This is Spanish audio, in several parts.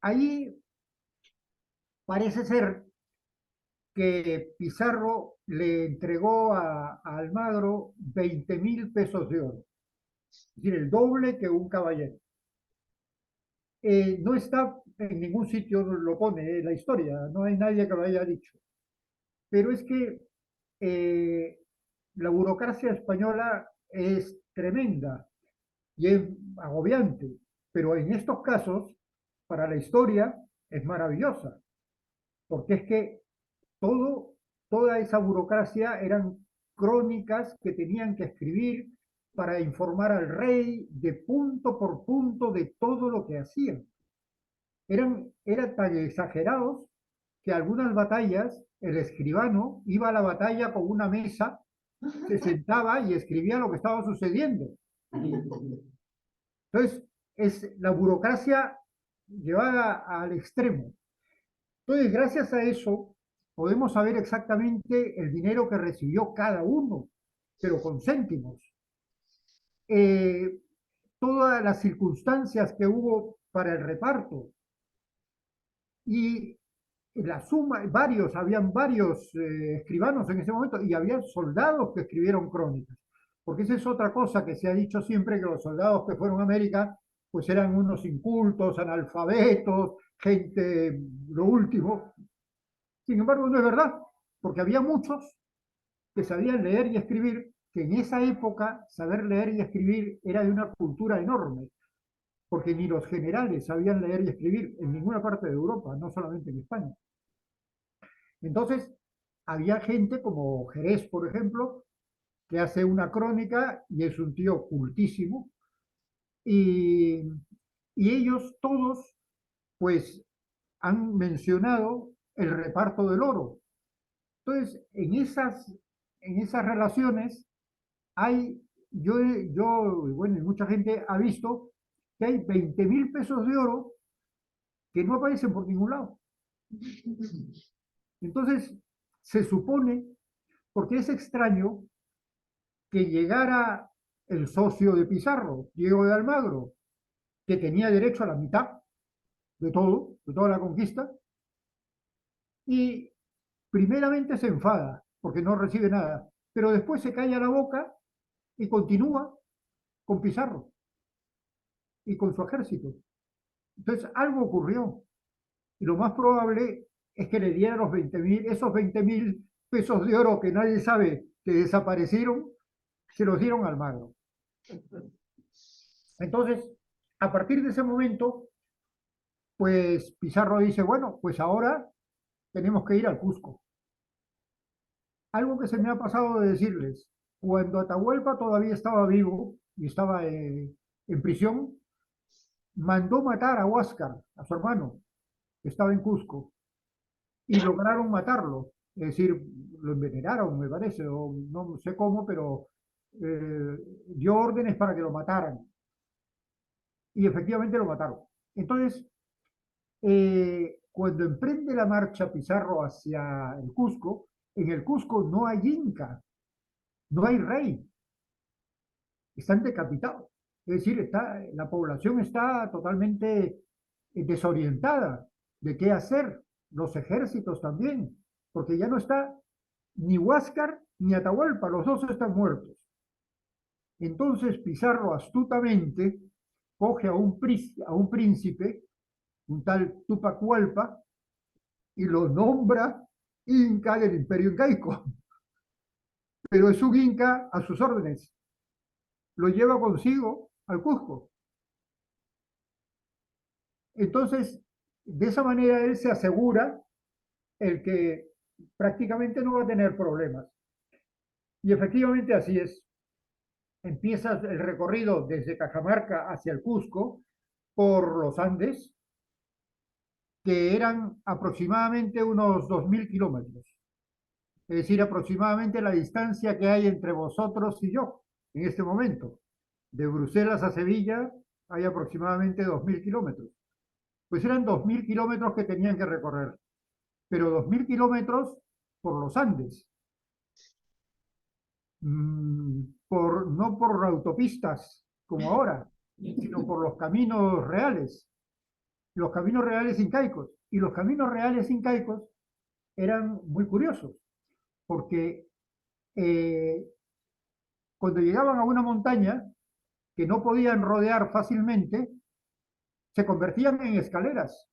ahí parece ser que Pizarro le entregó a Almagro 20.000 pesos de oro, es decir, el doble que un caballero. No está en ningún sitio, lo pone la historia, no hay nadie que lo haya dicho. Pero es que la burocracia española es tremenda y es agobiante, pero en estos casos, para la historia, es maravillosa, porque es que todo, toda esa burocracia eran crónicas que tenían que escribir para informar al rey de punto por punto de todo lo que hacían. Eran tan exagerados que algunas batallas, el escribano iba a la batalla con una mesa, se sentaba y escribía lo que estaba sucediendo. Entonces, es la burocracia llevada al extremo. Entonces, gracias a eso, podemos saber exactamente el dinero que recibió cada uno, pero con céntimos. Eh, Todas las circunstancias que hubo para el reparto y la suma, habían varios escribanos en ese momento y había soldados que escribieron crónicas, porque esa es otra cosa que se ha dicho siempre, que los soldados que fueron a América pues eran unos incultos, analfabetos, gente lo último. Sin embargo, no es verdad, porque había muchos que sabían leer y escribir, que en esa época saber leer y escribir era de una cultura enorme, porque ni los generales sabían leer y escribir en ninguna parte de Europa, no solamente en España. Entonces, había gente como Jerez, por ejemplo, que hace una crónica y es un tío cultísimo, y, y ellos todos, pues, han mencionado el reparto del oro. Entonces, en esas relaciones hay, bueno, y mucha gente ha visto que hay 20.000 pesos de oro que no aparecen por ningún lado. Entonces, se supone, porque es extraño que llegara el socio de Pizarro, Diego de Almagro, que tenía derecho a la mitad de todo, de toda la conquista, y primeramente se enfada porque no recibe nada, pero después se calla la boca y continúa con Pizarro y con su ejército. Entonces algo ocurrió y lo más probable es que le dieran esos 20.000 pesos de oro que nadie sabe que desaparecieron, se los dieron al Almagro. Entonces, a partir de ese momento, pues Pizarro dice, bueno, pues ahora tenemos que ir al Cusco. Algo que se me ha pasado de decirles, cuando Atahualpa todavía estaba vivo y estaba en prisión, mandó matar a Huáscar, a su hermano, que estaba en Cusco, y lograron matarlo. Es decir, lo envenenaron, me parece, o no sé cómo, pero dio órdenes para que lo mataran. Y efectivamente lo mataron. Entonces, cuando emprende la marcha Pizarro hacia el Cusco, en el Cusco no hay inca, no hay rey, están decapitados. Es decir, la población está totalmente desorientada de qué hacer, los ejércitos también, porque ya no está ni Huáscar ni Atahualpa, los dos están muertos. Entonces Pizarro astutamente coge a un príncipe, un tal Tupac Hualpa, y lo nombra inca del imperio incaico, pero es un inca a sus órdenes, lo lleva consigo al Cusco. Entonces, de esa manera él se asegura el que prácticamente no va a tener problemas. Y efectivamente así es. Empieza el recorrido desde Cajamarca hacia el Cusco por los Andes, que eran aproximadamente unos 2.000 kilómetros. Es decir, aproximadamente la distancia que hay entre vosotros y yo en este momento. De Bruselas a Sevilla hay aproximadamente 2.000 kilómetros. Pues eran 2.000 kilómetros que tenían que recorrer, pero 2.000 kilómetros por los Andes, no por autopistas como ahora, sino por los caminos reales. los caminos reales incaicos. Y los caminos reales incaicos eran muy curiosos, porque eh, cuando llegaban a una montaña que no podían rodear fácilmente, se convertían en escaleras.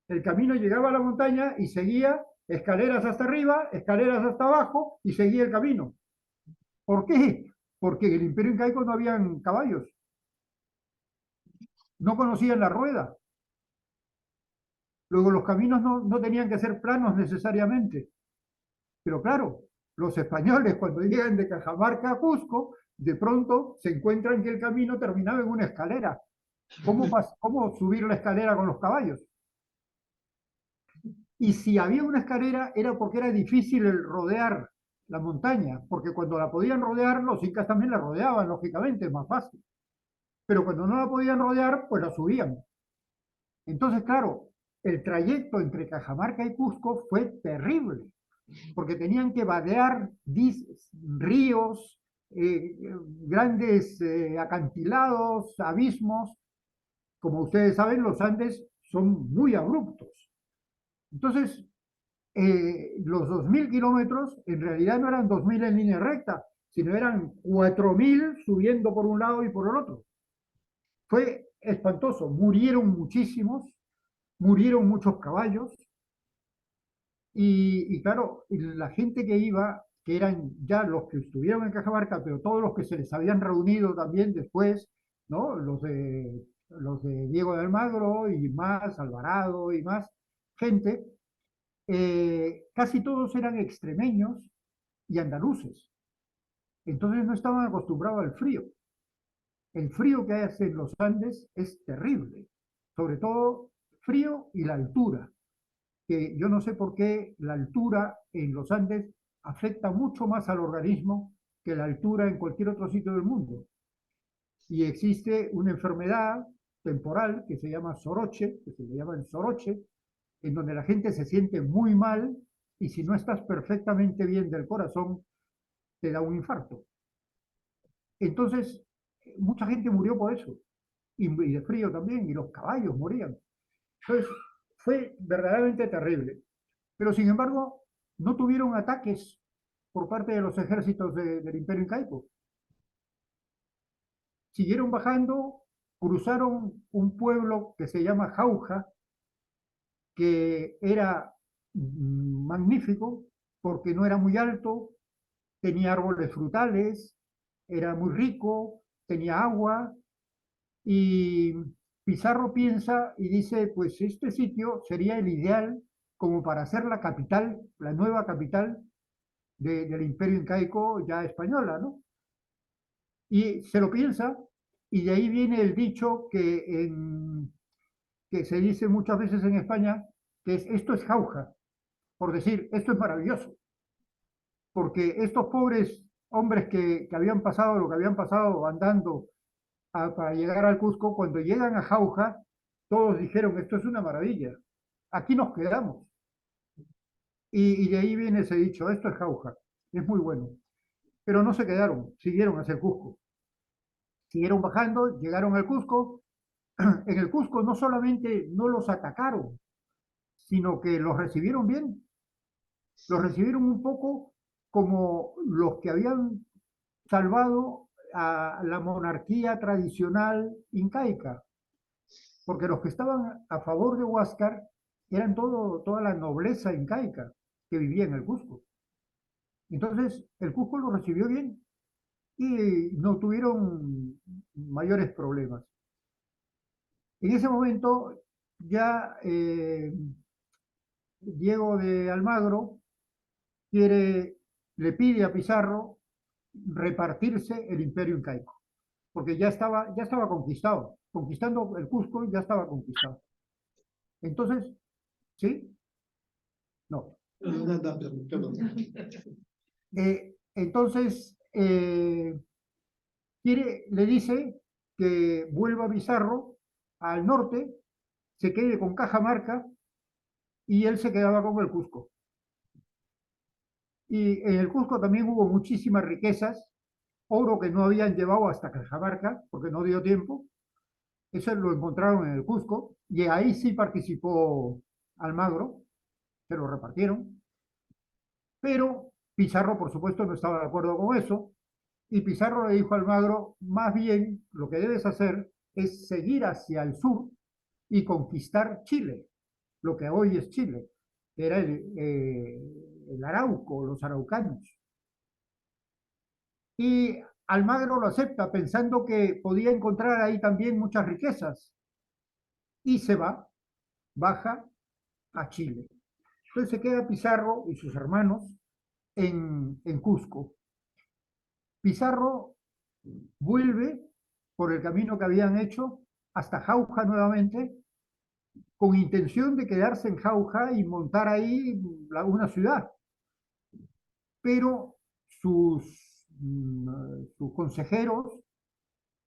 El camino llegaba a la montaña y seguía escaleras hasta arriba, escaleras hasta abajo y seguía el camino. ¿Por qué? Porque en el Imperio Incaico no habían caballos, no conocían la rueda. Luego los caminos no tenían que ser planos necesariamente. Pero claro, los españoles cuando llegan de Cajamarca a Cusco, de pronto se encuentran que el camino terminaba en una escalera. ¿Cómo subir la escalera con los caballos? Y si había una escalera era porque era difícil el rodear la montaña, porque cuando la podían rodear, los incas también la rodeaban, lógicamente, es más fácil. Pero cuando no la podían rodear, pues la subían. Entonces, claro, el trayecto entre Cajamarca y Cusco fue terrible, porque tenían que vadear ríos, grandes acantilados, abismos. Como ustedes saben, los Andes son muy abruptos. Entonces, los 2.000 kilómetros en realidad no eran 2.000 en línea recta, sino eran 4.000 subiendo por un lado y por el otro. Fue espantoso, murieron muchísimos, murieron muchos caballos y claro, la gente que iba, que eran ya los que estuvieron en Cajamarca, pero todos los que se les habían reunido también después, ¿no? Los de Diego de Almagro y más, Alvarado y más gente, casi todos eran extremeños y andaluces. Entonces no estaban acostumbrados al frío. El frío que hace en los Andes es terrible, sobre todo frío y la altura, que yo no sé por qué la altura en los Andes afecta mucho más al organismo que la altura en cualquier otro sitio del mundo. Y existe una enfermedad temporal que se llama soroche, que se le llama el soroche, en donde la gente se siente muy mal y si no estás perfectamente bien del corazón, te da un infarto. Entonces, mucha gente murió por eso, y de frío también, y los caballos morían. Entonces, fue verdaderamente terrible. Pero sin embargo, no tuvieron ataques por parte de los ejércitos del Imperio Incaico. Siguieron bajando, cruzaron un pueblo que se llama Jauja, que era magnífico porque no era muy alto, tenía árboles frutales, era muy rico, tenía agua y Pizarro piensa y dice, pues este sitio sería el ideal como para ser la capital, la nueva capital del Imperio Incaico ya española, ¿no? Y se lo piensa y de ahí viene el dicho que se dice muchas veces en España, que es esto es jauja, por decir, esto es maravilloso, porque estos pobres hombres que habían pasado lo que habían pasado andando para llegar al Cusco, cuando llegan a Jauja, todos dijeron, esto es una maravilla, aquí nos quedamos. Y de ahí viene ese dicho, esto es Jauja, es muy bueno. Pero no se quedaron, siguieron hacia el Cusco. Siguieron bajando, llegaron al Cusco. En el Cusco no solamente no los atacaron, sino que los recibieron bien. Los recibieron un poco como los que habían salvado a la monarquía tradicional incaica, porque los que estaban a favor de Huáscar eran toda la nobleza incaica que vivía en el Cusco. Entonces, el Cusco lo recibió bien y no tuvieron mayores problemas. En ese momento ya Diego de Almagro le pide a Pizarro repartirse el imperio incaico, porque ya estaba conquistado, conquistando el Cusco ya estaba conquistado. Entonces, ¿sí? No. Entonces, le dice que vuelva a Pizarro al norte, se quede con Cajamarca y él se quedaba con el Cusco. Y en el Cusco también hubo muchísimas riquezas, oro que no habían llevado hasta Cajamarca, porque no dio tiempo, Eso lo encontraron en el Cusco y ahí sí participó Almagro, se lo repartieron, pero Pizarro, por supuesto, no estaba de acuerdo con eso y Pizarro le dijo a Almagro, más bien lo que debes hacer es seguir hacia el sur y conquistar Chile, lo que hoy es Chile, que era el Arauco, los araucanos. Y Almagro lo acepta pensando que podía encontrar ahí también muchas riquezas y se va, baja a Chile. Entonces se queda Pizarro y sus hermanos en Cusco. Pizarro vuelve por el camino que habían hecho hasta Jauja nuevamente, con intención de quedarse en Jauja y montar ahí una ciudad. Pero sus consejeros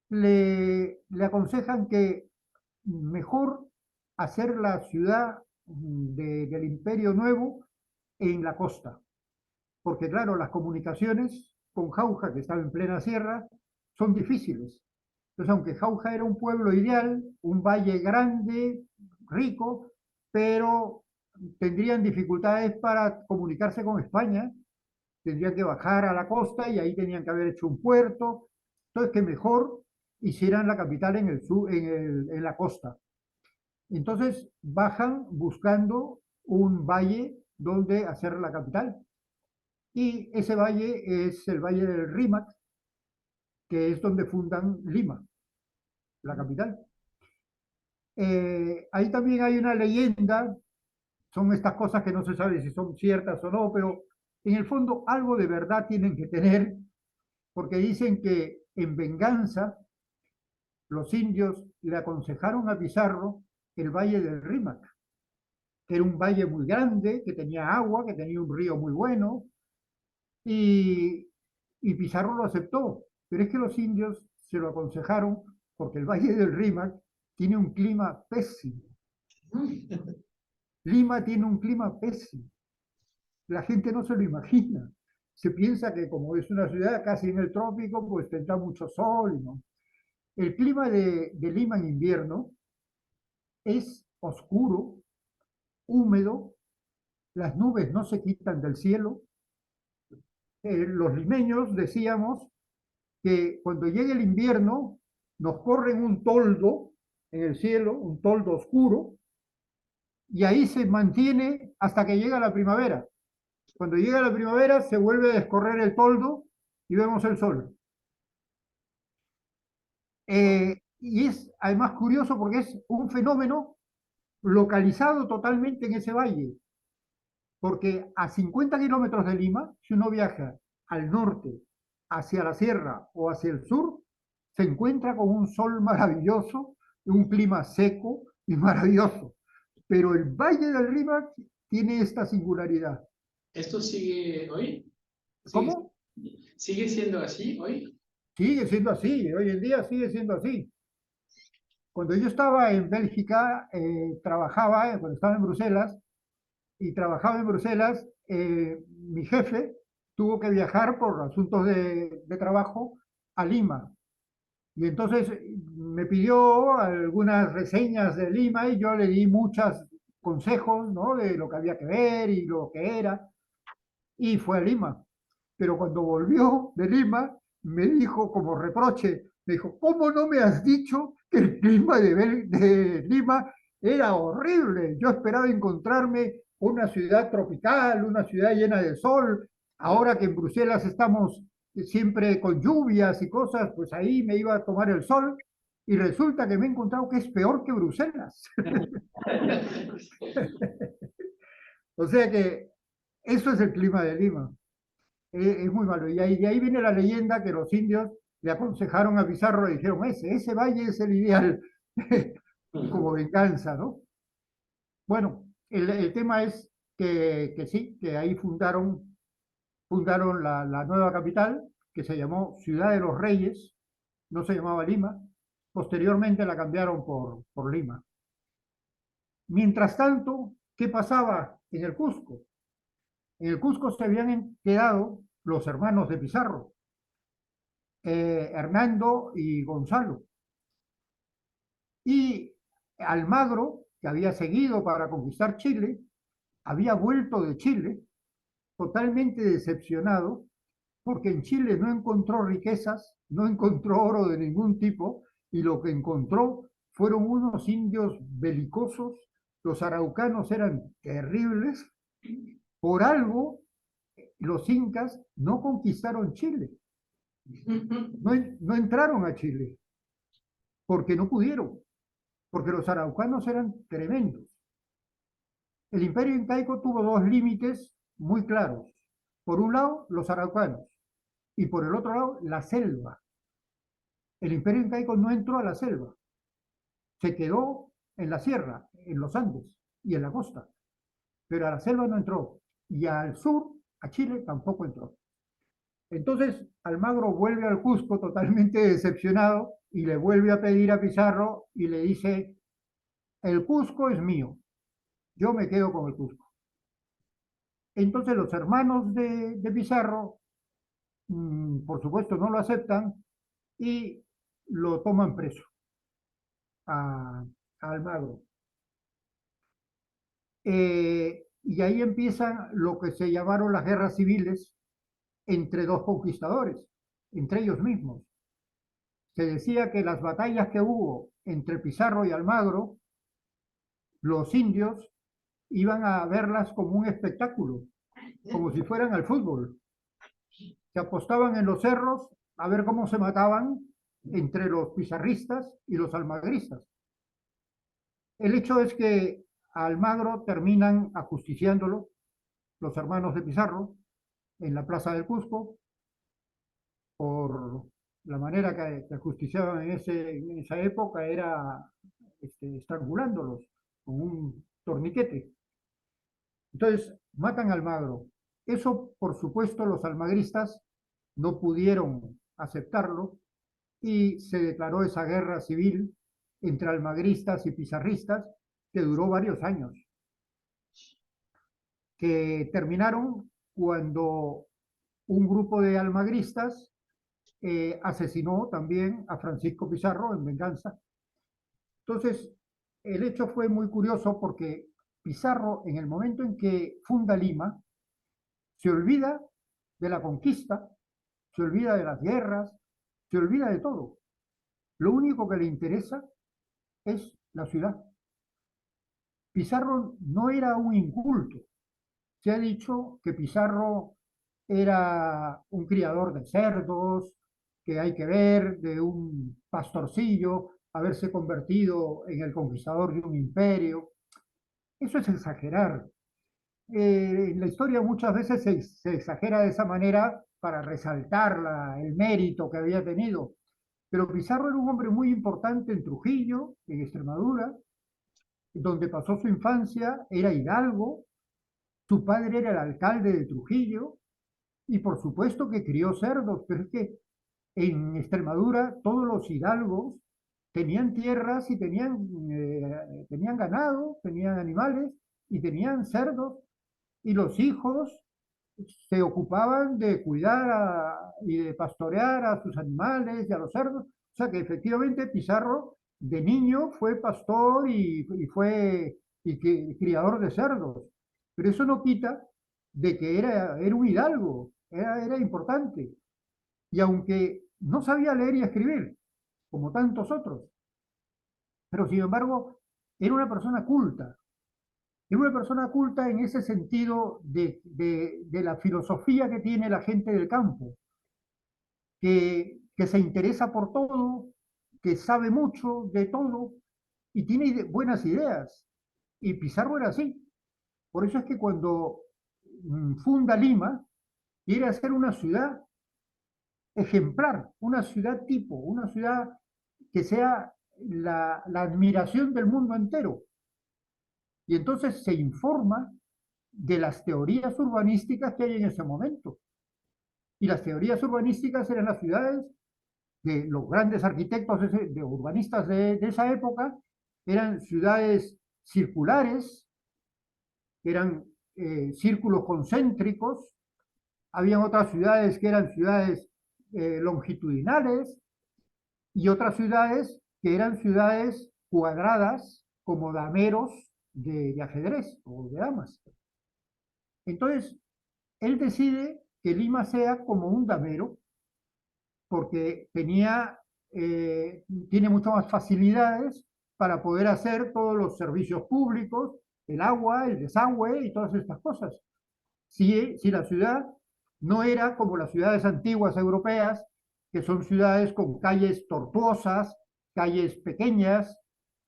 le aconsejan que mejor hacer la ciudad del Imperio Nuevo en la costa, porque claro, las comunicaciones con Jauja, que estaba en plena sierra, son difíciles. Entonces, aunque Jauja era un pueblo ideal, un valle grande, rico, pero tendrían dificultades para comunicarse con España, tendrían que bajar a la costa y ahí tenían que haber hecho un puerto. Entonces, que mejor hicieran la capital en el sur, en la costa. Entonces, bajan buscando un valle donde hacer la capital. Y ese valle es el valle del Rímac, que es donde fundan Lima, la capital. Ahí también hay una leyenda, son estas cosas que no se sabe si son ciertas o no, pero en el fondo algo de verdad tienen que tener, porque dicen que en venganza los indios le aconsejaron a Pizarro el valle del Rímac, que era un valle muy grande, que tenía agua, que tenía un río muy bueno, y, y Pizarro lo aceptó. Pero es que los indios se lo aconsejaron porque el valle del Rímac tiene un clima pésimo. Lima tiene un clima pésimo. La gente no se lo imagina. Se piensa que como es una ciudad casi en el trópico, pues tendrá mucho sol, ¿no? El clima de Lima en invierno es oscuro, húmedo, las nubes no se quitan del cielo. Los limeños decíamos que cuando llegue el invierno nos corren un toldo en el cielo, un toldo oscuro, y ahí se mantiene hasta que llega la primavera. Cuando llega la primavera se vuelve a descorrer el toldo y vemos el sol. Y es además curioso porque es un fenómeno localizado totalmente en ese valle, porque a 50 kilómetros de Lima, si uno viaja al norte, hacia la sierra o hacia el sur, se encuentra con un sol maravilloso, un clima seco y maravilloso. Pero el Valle del Rímac tiene esta singularidad. ¿Esto sigue hoy? ¿Sigue, ¿Cómo? sigue siendo así hoy? Sigue siendo así, hoy en día sigue siendo así. Cuando yo estaba en Bélgica, trabajaba, cuando estaba en Bruselas, y trabajaba en Bruselas, mi jefe tuvo que viajar por asuntos de trabajo a Lima. Y entonces me pidió algunas reseñas de Lima y yo le di muchos consejos, ¿no? De lo que había que ver y lo que era. Y fue a Lima. Pero cuando volvió de Lima, me dijo como reproche, me dijo, ¿cómo no me has dicho que el clima de Lima era horrible? Yo esperaba encontrarme una ciudad tropical, una ciudad llena de sol. Ahora que en Bruselas estamos siempre con lluvias y cosas, pues ahí me iba a tomar el sol y resulta que me he encontrado que es peor que Bruselas. O sea que eso es el clima de Lima. Es muy malo. Y de ahí viene la leyenda que los indios le aconsejaron a Pizarro y dijeron, ese valle es el ideal, como venganza, ¿no? Bueno, el tema es que sí, que ahí fundaron la nueva capital, que se llamó Ciudad de los Reyes, no se llamaba Lima, posteriormente la cambiaron por Lima. Mientras tanto, ¿qué pasaba en el Cusco? En el Cusco se habían quedado los hermanos de Pizarro, Hernando y Gonzalo. Y Almagro, que había seguido para conquistar Chile, había vuelto de Chile totalmente decepcionado porque en Chile no encontró riquezas, no encontró oro de ningún tipo, y lo que encontró fueron unos indios belicosos. Los araucanos eran terribles. Por algo, los incas no conquistaron Chile, no entraron a Chile, porque no pudieron, porque los araucanos eran tremendos. El imperio incaico tuvo dos límites muy claros. Por un lado, los araucanos, y por el otro lado, la selva. El imperio incaico no entró a la selva, se quedó en la sierra, en los Andes y en la costa, pero a la selva no entró. Y al sur, a Chile, tampoco entró. Entonces, Almagro vuelve al Cusco totalmente decepcionado y le vuelve a pedir a Pizarro y le dice, el Cusco es mío, yo me quedo con el Cusco. Entonces los hermanos de Pizarro, por supuesto, no lo aceptan y lo toman preso a Almagro. Y ahí empiezan lo que se llamaron las guerras civiles entre dos conquistadores, entre ellos mismos. Se decía que las batallas que hubo entre Pizarro y Almagro, los indios iban a verlas como un espectáculo, como si fueran al fútbol. Se apostaban en los cerros a ver cómo se mataban entre los pizarristas y los almagristas. El hecho es que a Almagro terminan ajusticiándolo los hermanos de Pizarro en la plaza del Cusco por la manera que ajusticiaban en esa época era estrangulándolos con un torniquete. Entonces, matan a Almagro. Eso, por supuesto, los almagristas no pudieron aceptarlo y se declaró esa guerra civil entre almagristas y pizarristas que duró varios años, que terminaron cuando un grupo de almagristas asesinó también a Francisco Pizarro en venganza. Entonces, el hecho fue muy curioso porque Pizarro, en el momento en que funda Lima, se olvida de la conquista, se olvida de las guerras, se olvida de todo. Lo único que le interesa es la ciudad. Pizarro no era un inculto. Se ha dicho que Pizarro era un criador de cerdos, que hay que ver, de un pastorcillo, haberse convertido en el conquistador de un imperio. Eso es exagerar. En la historia muchas veces se exagera de esa manera para resaltar el mérito que había tenido. Pero Pizarro era un hombre muy importante en Trujillo, en Extremadura, donde pasó su infancia, era hidalgo, su padre era el alcalde de Trujillo y por supuesto que crió cerdos, pero es que en Extremadura todos los hidalgos tenían tierras y tenían ganado, tenían animales y tenían cerdos y los hijos se ocupaban de cuidar y de pastorear a sus animales y a los cerdos. O sea que efectivamente Pizarro de niño fue pastor y fue criador de cerdos. Pero eso no quita de que era un hidalgo, era importante. Y aunque no sabía leer y escribir, como tantos otros, pero sin embargo era una persona culta. Era una persona culta en ese sentido de la filosofía que tiene la gente del campo, que se interesa por todo, que sabe mucho de todo y tiene buenas ideas. Y Pizarro era así. Por eso es que cuando funda Lima, quiere hacer una ciudad ejemplar, una ciudad tipo, una ciudad que sea la admiración del mundo entero. Y entonces se informa de las teorías urbanísticas que hay en ese momento. Y las teorías urbanísticas eran las ciudades de los grandes arquitectos de urbanistas de esa época, eran ciudades circulares, eran círculos concéntricos, habían otras ciudades que eran ciudades longitudinales y otras ciudades que eran ciudades cuadradas como dameros de ajedrez o de damas. Entonces, él decide que Lima sea como un damero porque tiene muchas más facilidades para poder hacer todos los servicios públicos, el agua, el desagüe y todas estas cosas. Si la ciudad no era como las ciudades antiguas europeas, que son ciudades con calles tortuosas, calles pequeñas,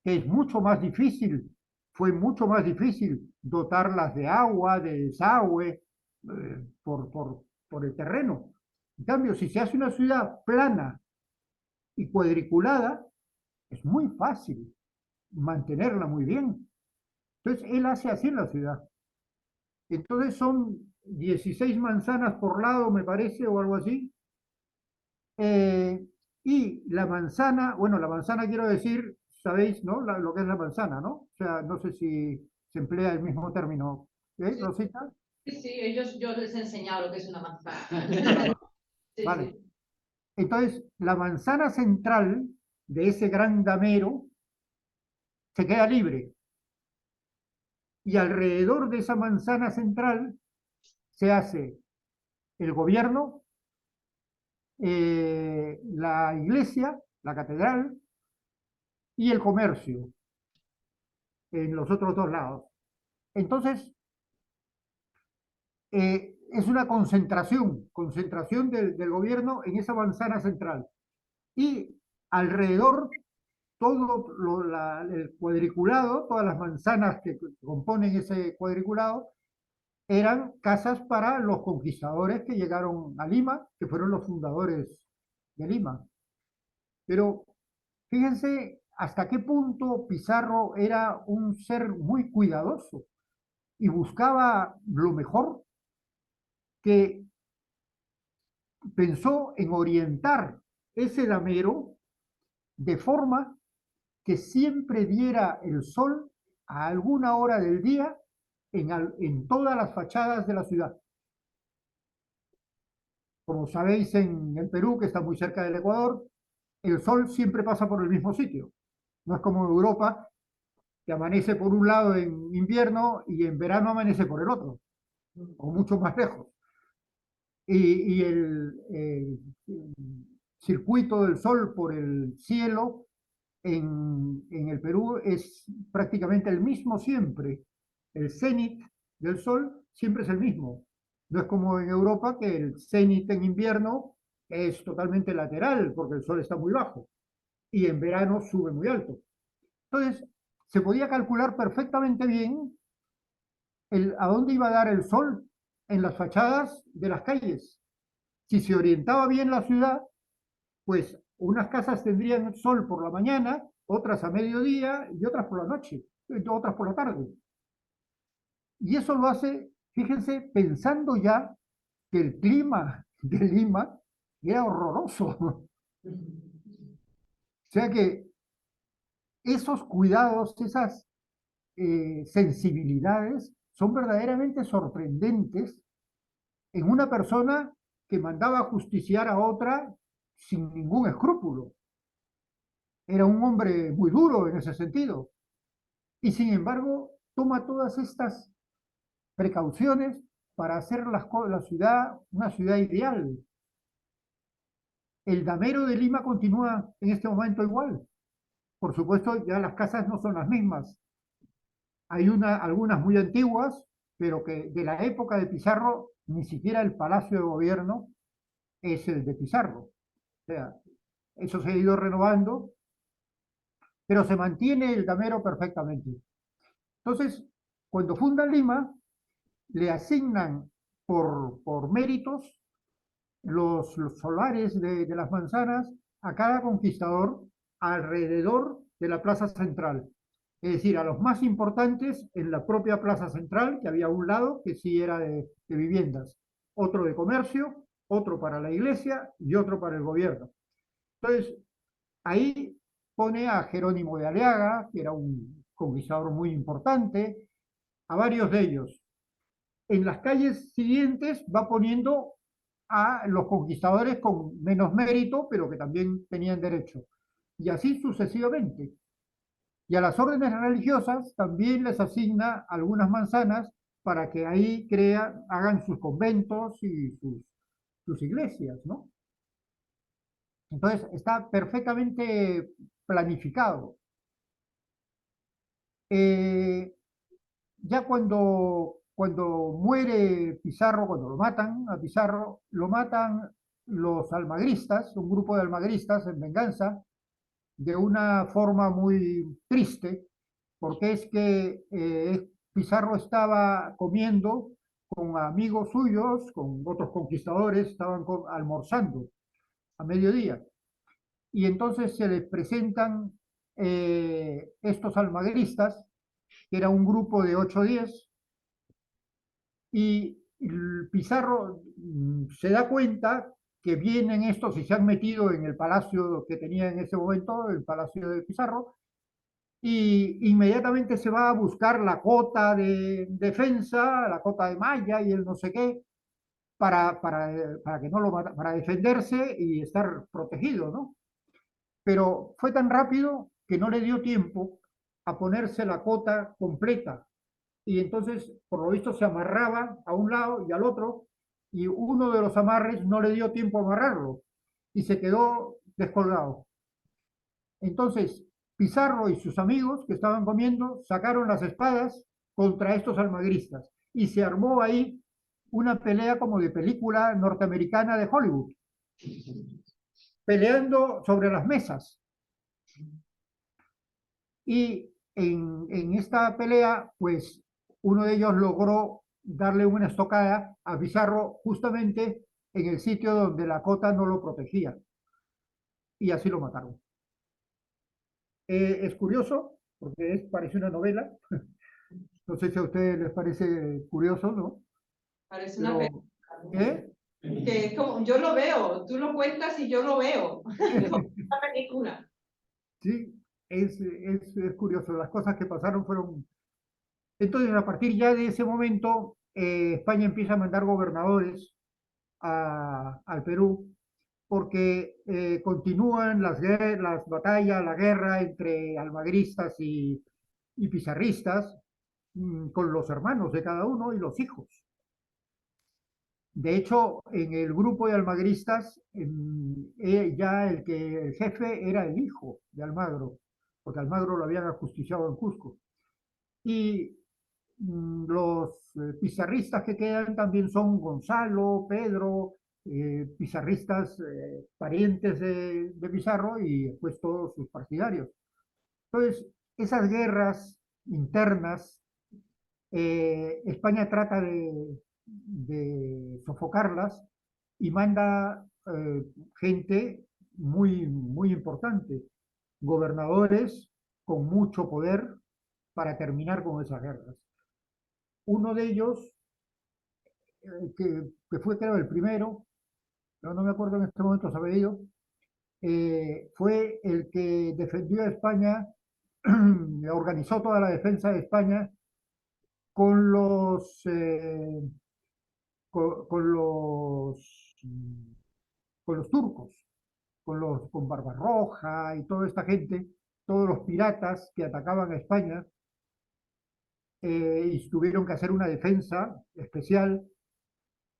que es mucho más difícil, fue mucho más difícil dotarlas de agua, de desagüe, por el terreno. En cambio, si se hace una ciudad plana y cuadriculada, es muy fácil mantenerla muy bien. Entonces, él hace así la ciudad. Entonces son 16 manzanas por lado, me parece, o algo así. Y la manzana, bueno, la manzana quiero decir, sabéis, ¿no? Lo que es la manzana, ¿no? O sea, no sé si se emplea el mismo término. Sí, Rosita? sí, yo les he enseñado lo que es una manzana. Sí, Vale. sí. Entonces, la manzana central de ese gran damero se queda libre. Y alrededor de esa manzana central se hace el gobierno, la iglesia, la catedral y el comercio en los otros dos lados. Entonces, es una concentración del gobierno en esa manzana central. Y alrededor, el cuadriculado, todas las manzanas que componen ese cuadriculado, eran casas para los conquistadores que llegaron a Lima, que fueron los fundadores de Lima. Pero fíjense hasta qué punto Pizarro era un ser muy cuidadoso y buscaba lo mejor, que pensó en orientar ese damero de forma que siempre diera el sol a alguna hora del día en todas las fachadas de la ciudad. Como sabéis, en el Perú, que está muy cerca del Ecuador, el sol siempre pasa por el mismo sitio. No es como en Europa, que amanece por un lado en invierno y en verano amanece por el otro, o mucho más lejos. Y el circuito del sol por el cielo en el Perú es prácticamente el mismo siempre. El cenit del sol siempre es el mismo. No es como en Europa, que el cenit en invierno es totalmente lateral porque el sol está muy bajo y en verano sube muy alto. Entonces, se podía calcular perfectamente bien a dónde iba a dar el sol en las fachadas de las calles. Si se orientaba bien la ciudad, pues unas casas tendrían sol por la mañana, otras a mediodía y otras por la noche, otras por la tarde. Y eso lo hace, fíjense, pensando ya que el clima de Lima era horroroso. O sea que esos cuidados, esas sensibilidades son verdaderamente sorprendentes en una persona que mandaba justiciar a otra sin ningún escrúpulo. Era un hombre muy duro en ese sentido. Y sin embargo, toma todas estas precauciones para hacer la ciudad una ciudad ideal. El damero de Lima continúa en este momento igual. Por supuesto, ya las casas no son las mismas. Hay algunas muy antiguas, pero que de la época de Pizarro, ni siquiera el Palacio de Gobierno es el de Pizarro. O sea, eso se ha ido renovando, pero se mantiene el damero perfectamente. Entonces, cuando fundan Lima, le asignan por méritos los solares de las manzanas a cada conquistador alrededor de la plaza central. Es decir, a los más importantes en la propia plaza central, que había un lado que sí era de viviendas, otro de comercio, otro para la iglesia y otro para el gobierno. Entonces, ahí pone a Jerónimo de Aleaga, que era un conquistador muy importante, a varios de ellos. En las calles siguientes va poniendo a los conquistadores con menos mérito, pero que también tenían derecho. Y así sucesivamente. Y a las órdenes religiosas también les asigna algunas manzanas para que ahí hagan sus conventos y sus iglesias, ¿no? Entonces está perfectamente planificado. Eh, ya cuando muere Pizarro, cuando lo matan a Pizarro, lo matan los almagristas, un grupo de almagristas en venganza, de una forma muy triste, porque es que Pizarro estaba comiendo con amigos suyos, con otros conquistadores, estaban almorzando a mediodía. Y entonces se les presentan estos almagristas, que era un grupo de 8 o 10, y Pizarro se da cuenta que vienen estos y se han metido en el palacio que tenía en ese momento, el palacio de Pizarro, y inmediatamente se va a buscar la cota de defensa, la cota de malla y el no sé qué, para que no lo para defenderse y estar protegido, ¿no? Pero fue tan rápido que no le dio tiempo a ponerse la cota completa y entonces, por lo visto, se amarraba a un lado y al otro, y uno de los amarres no le dio tiempo a amarrarlo, y se quedó descolgado. Entonces, Pizarro y sus amigos que estaban comiendo sacaron las espadas contra estos almagristas, y se armó ahí una pelea como de película norteamericana de Hollywood, peleando sobre las mesas. Y en esta pelea, pues uno de ellos logró darle una estocada a Pizarro justamente en el sitio donde la cota no lo protegía. Y así lo mataron. Es curioso, porque parece una novela. No sé si a ustedes les parece curioso, ¿no? Parece una Pero, película. ¿eh? Que es como, yo lo veo, tú lo cuentas y yo lo veo. Una película. Sí, es curioso. Las cosas que pasaron fueron... Entonces, a partir ya de ese momento, España empieza a mandar gobernadores al Perú porque continúan las batallas, la guerra entre almagristas y pizarristas con los hermanos de cada uno y los hijos. De hecho, en el grupo de almagristas, ya el jefe era el hijo de Almagro, porque Almagro lo habían ajusticiado en Cusco. Y los pizarristas que quedan también son Gonzalo, Pedro, pizarristas parientes de Pizarro y después todos sus partidarios. Entonces, esas guerras internas, España trata de sofocarlas y manda gente muy importante, gobernadores con mucho poder para terminar con esas guerras. Uno de ellos, que fue creo el primero, no me acuerdo en este momento su apellido, fue el que defendió a España, organizó toda la defensa de España con con los, con los turcos, con Barbarroja y toda esta gente, todos los piratas que atacaban a España y tuvieron que hacer una defensa especial.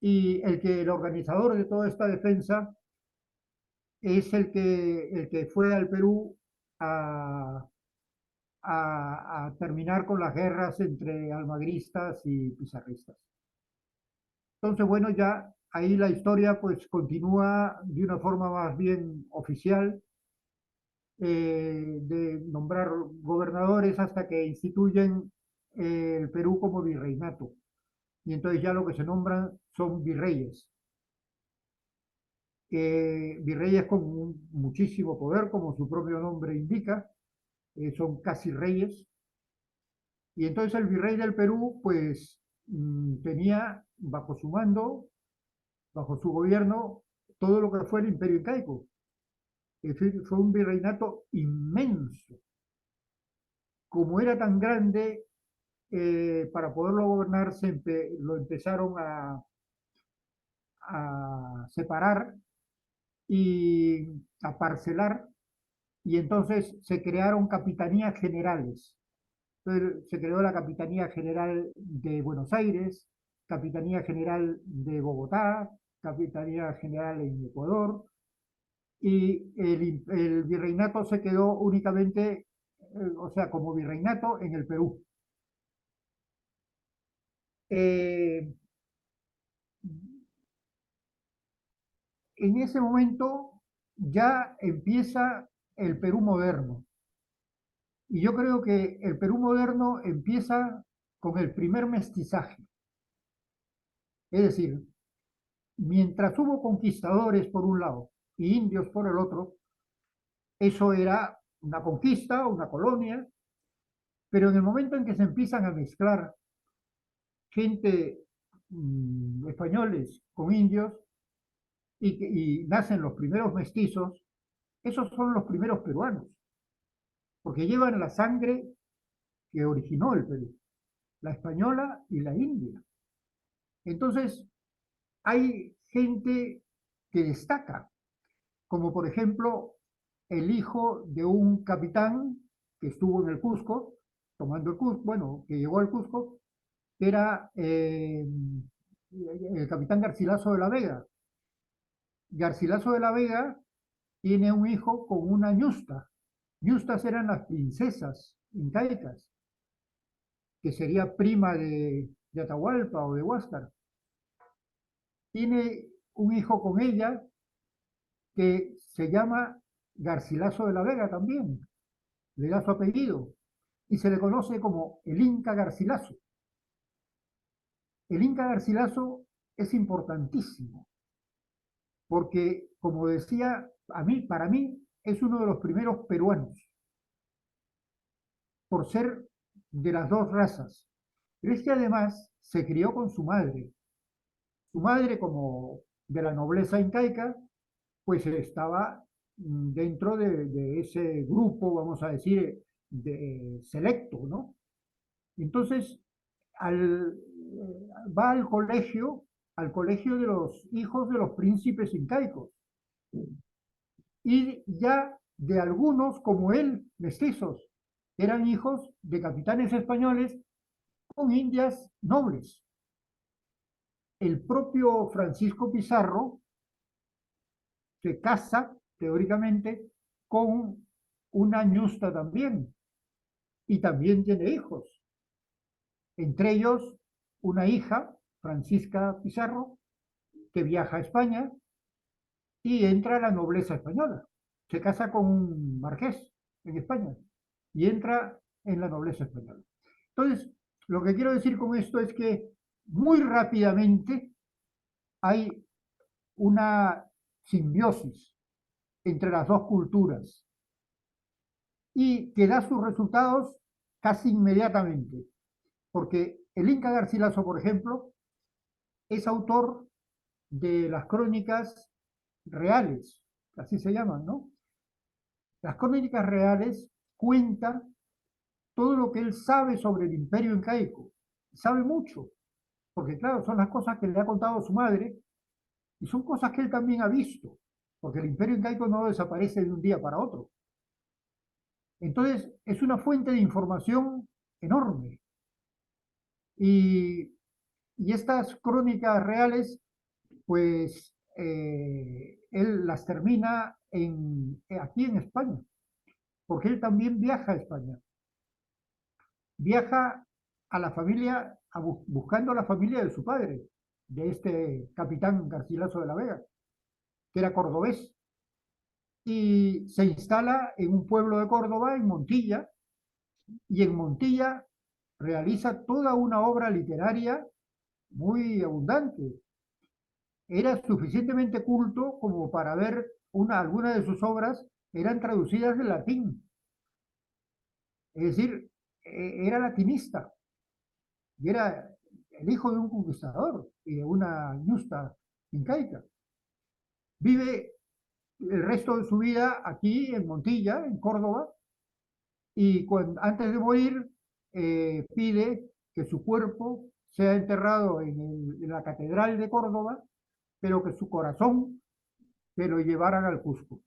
Y el organizador de toda esta defensa es el que fue al Perú a, a terminar con las guerras entre almagristas y pizarristas. Entonces, bueno, ya ahí la historia pues continúa de una forma más bien oficial de nombrar gobernadores hasta que instituyen el Perú como virreinato. Y entonces ya lo que se nombran son virreyes. Virreyes con muchísimo poder, como su propio nombre indica, son casi reyes. Y entonces el virrey del Perú, pues, tenía bajo su mando, bajo su gobierno, todo lo que fue el imperio incaico. Es decir, fue un virreinato inmenso. Como era tan grande, para poderlo gobernar lo empezaron a separar y a parcelar y entonces se crearon capitanías generales. Entonces, se creó la Capitanía General de Buenos Aires, Capitanía General de Bogotá, Capitanía General en Ecuador, y el virreinato se quedó únicamente, o sea, como virreinato en el Perú. Eh, en ese momento ya empieza el Perú moderno. Y yo creo que el Perú moderno empieza con el primer mestizaje. Es decir, mientras hubo conquistadores por un lado y indios por el otro, eso era una conquista, una colonia, pero en el momento en que se empiezan a mezclar gente, españoles con indios, y nacen los primeros mestizos, esos son los primeros peruanos, porque llevan la sangre que originó el Perú, la española y la india. Entonces, hay gente que destaca, como por ejemplo el hijo de un capitán que estuvo en el Cusco, tomando el Cusco, bueno, que llegó al Cusco, era el capitán Garcilaso de la Vega. Garcilaso de la Vega tiene un hijo con una ñusta. Ñustas eran las princesas incaicas, que sería prima de Atahualpa o de Huáscar. Tiene un hijo con ella que se llama Garcilaso de la Vega también, le da su apellido, y se le conoce como el Inca Garcilaso. El Inca Garcilaso es importantísimo, porque, como decía, para mí, es uno de los primeros peruanos, por ser de las dos razas. Pero es que además se crió con su madre. Su madre, como de la nobleza incaica, pues estaba dentro de ese grupo, vamos a decir, de selecto, ¿no? Entonces, va al colegio de los hijos de los príncipes incaicos, y ya de algunos, como él, mestizos, eran hijos de capitanes españoles con indias nobles. El propio Francisco Pizarro se casa, teóricamente, con una ñusta también, y también tiene hijos, entre ellos una hija, Francisca Pizarro, que viaja a España y entra a la nobleza española. Se casa con un marqués en España y entra en la nobleza española. Entonces, lo que quiero decir con esto es que muy rápidamente hay una simbiosis entre las dos culturas y que da sus resultados casi inmediatamente, porque el Inca Garcilaso, por ejemplo, es autor de las crónicas reales, así se llaman, ¿no? Las crónicas reales cuentan todo lo que él sabe sobre el imperio incaico. Sabe mucho, porque claro, son las cosas que le ha contado su madre y son cosas que él también ha visto, porque el imperio incaico no desaparece de un día para otro. Entonces, es una fuente de información enorme. Y, y estas crónicas reales, pues él las termina aquí en España, porque él también viaja a España. Viaja a la familia, buscando a la familia de su padre, de este capitán Garcilaso de la Vega, que era cordobés, y se instala en un pueblo de Córdoba, en Montilla, y en Montilla realiza toda una obra literaria muy abundante. Era suficientemente culto como para ver algunas de sus obras eran traducidas del latín. Es decir, era latinista y era el hijo de un conquistador y de una ñusta incaica. Vive el resto de su vida aquí en Montilla, en Córdoba, y antes de morir pide que su cuerpo sea enterrado en la Catedral de Córdoba, pero que su corazón se lo llevaran al Cusco.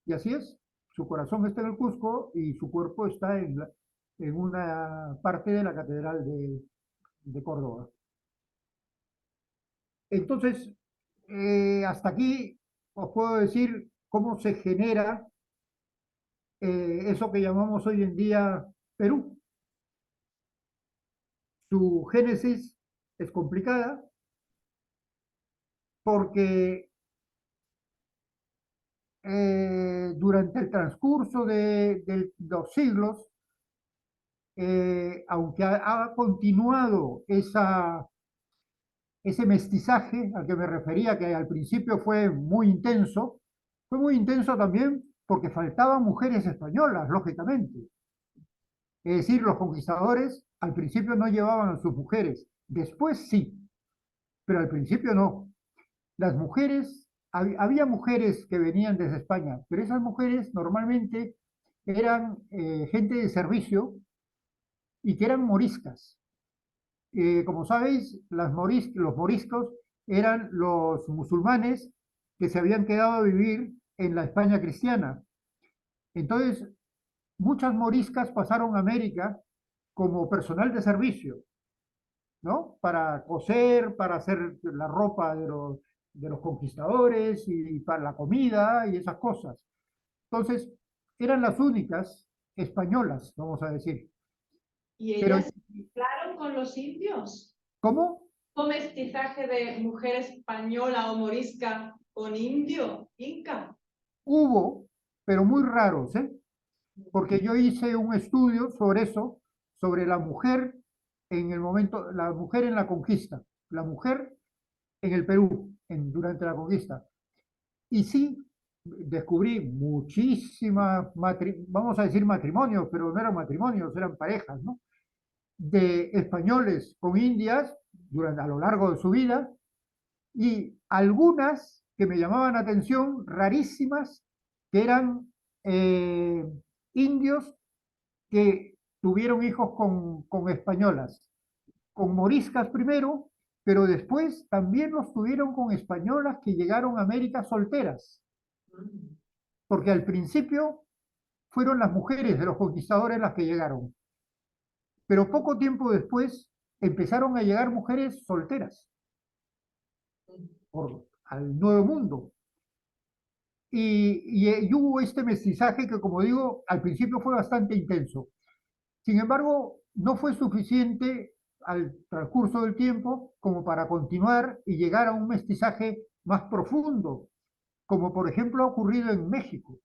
Y así es. Su corazón está en el Cusco y su cuerpo está en una parte de la Catedral de Córdoba. Entonces, hasta aquí os puedo decir cómo se genera eso que llamamos hoy en día Perú. Su génesis es complicada porque durante el transcurso de los siglos, aunque ha continuado ese mestizaje al que me refería, que al principio fue muy intenso también porque faltaban mujeres españolas, lógicamente. Es decir, los conquistadores al principio no llevaban a sus mujeres, después sí, pero al principio no. Las mujeres, había mujeres que venían desde España, pero esas mujeres normalmente eran gente de servicio y que eran moriscas. Como sabéis, los moriscos eran los musulmanes que se habían quedado a vivir en la España cristiana. Entonces, muchas moriscas pasaron a América como personal de servicio, ¿no? Para coser, para hacer la ropa de los conquistadores y para la comida y esas cosas. Entonces, eran las únicas españolas, vamos a decir. ¿Y Pero, ellas se mezclaron con los indios? ¿cómo? ¿O mestizaje de mujer española o morisca con indio, inca? Hubo, pero muy raros, ¿eh? Porque yo hice un estudio sobre eso, sobre la mujer en el momento, la mujer en la conquista, la mujer en el Perú durante la conquista. Y sí, descubrí muchísimas, vamos a decir matrimonios, pero no eran matrimonios, eran parejas, ¿no? De españoles con indias a lo largo de su vida y algunas que me llamaban la atención, rarísimas, que eran eh, indios que tuvieron hijos con españolas, con moriscas primero, pero después también los tuvieron con españolas que llegaron a América solteras, porque al principio fueron las mujeres de los conquistadores las que llegaron, pero poco tiempo después empezaron a llegar mujeres solteras al Nuevo Mundo. Y hubo este mestizaje que, como digo, al principio fue bastante intenso. Sin embargo, no fue suficiente al transcurso del tiempo como para continuar y llegar a un mestizaje más profundo, como por ejemplo ha ocurrido en México.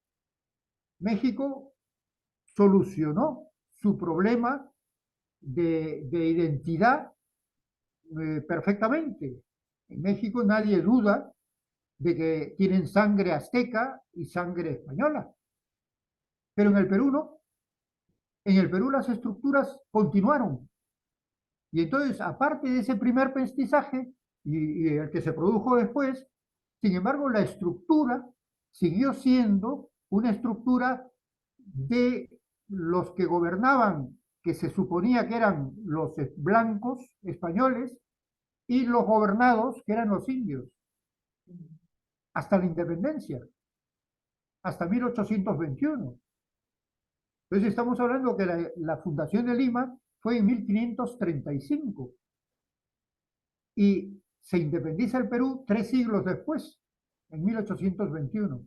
México solucionó su problema de identidad perfectamente. En México nadie duda de que tienen sangre azteca y sangre española, pero en el Perú no. En el Perú las estructuras continuaron. Y entonces, aparte de ese primer mestizaje y el que se produjo después, sin embargo, la estructura siguió siendo una estructura de los que gobernaban, que se suponía que eran los blancos españoles, y los gobernados, que eran los indios, hasta la independencia, hasta 1821. Entonces estamos hablando que la fundación de Lima fue en 1535 y se independiza el Perú 3 siglos después, en 1821.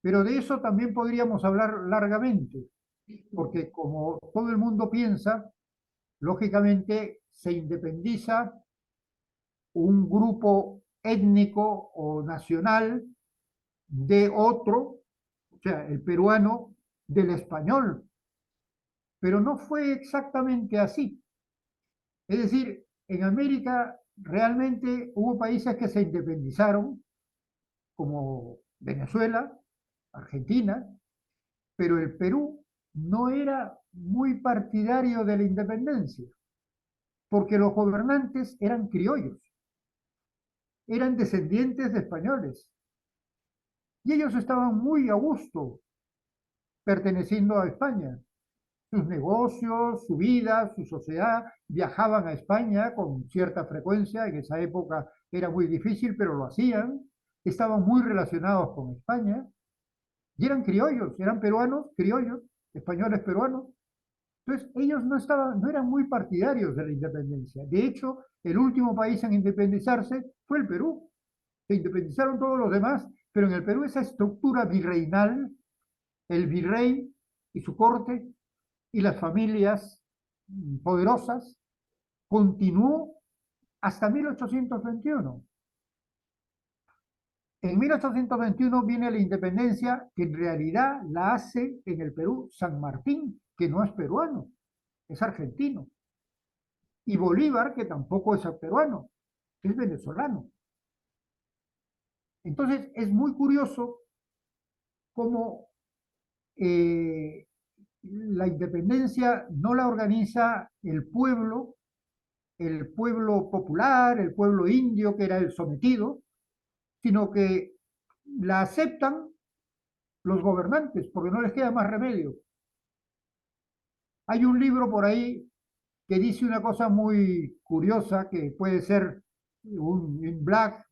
Pero de eso también podríamos hablar largamente, porque como todo el mundo piensa, lógicamente se independiza un grupo étnico o nacional de otro, o sea, el peruano del español, pero no fue exactamente así. Es decir, en América realmente hubo países que se independizaron, como Venezuela, Argentina, pero el Perú no era muy partidario de la independencia, porque los gobernantes eran criollos, eran descendientes de españoles, y ellos estaban muy a gusto perteneciendo a España. Sus negocios, su vida, su sociedad, viajaban a España con cierta frecuencia, en esa época era muy difícil, pero lo hacían, estaban muy relacionados con España, y eran criollos, eran peruanos, criollos, españoles peruanos. Entonces, ellos no eran muy partidarios de la independencia. De hecho, el último país en independizarse fue el Perú. Se independizaron todos los demás, pero en el Perú esa estructura virreinal, el virrey y su corte y las familias poderosas, continuó hasta 1821. En 1821 viene la independencia, que en realidad la hace en el Perú San Martín, que no es peruano, es argentino. Y Bolívar, que tampoco es peruano, es venezolano. Entonces es muy curioso cómo la independencia no la organiza el pueblo popular, el pueblo indio, que era el sometido, sino que la aceptan los gobernantes, porque no les queda más remedio. Hay un libro por ahí que dice una cosa muy curiosa, que puede ser un black,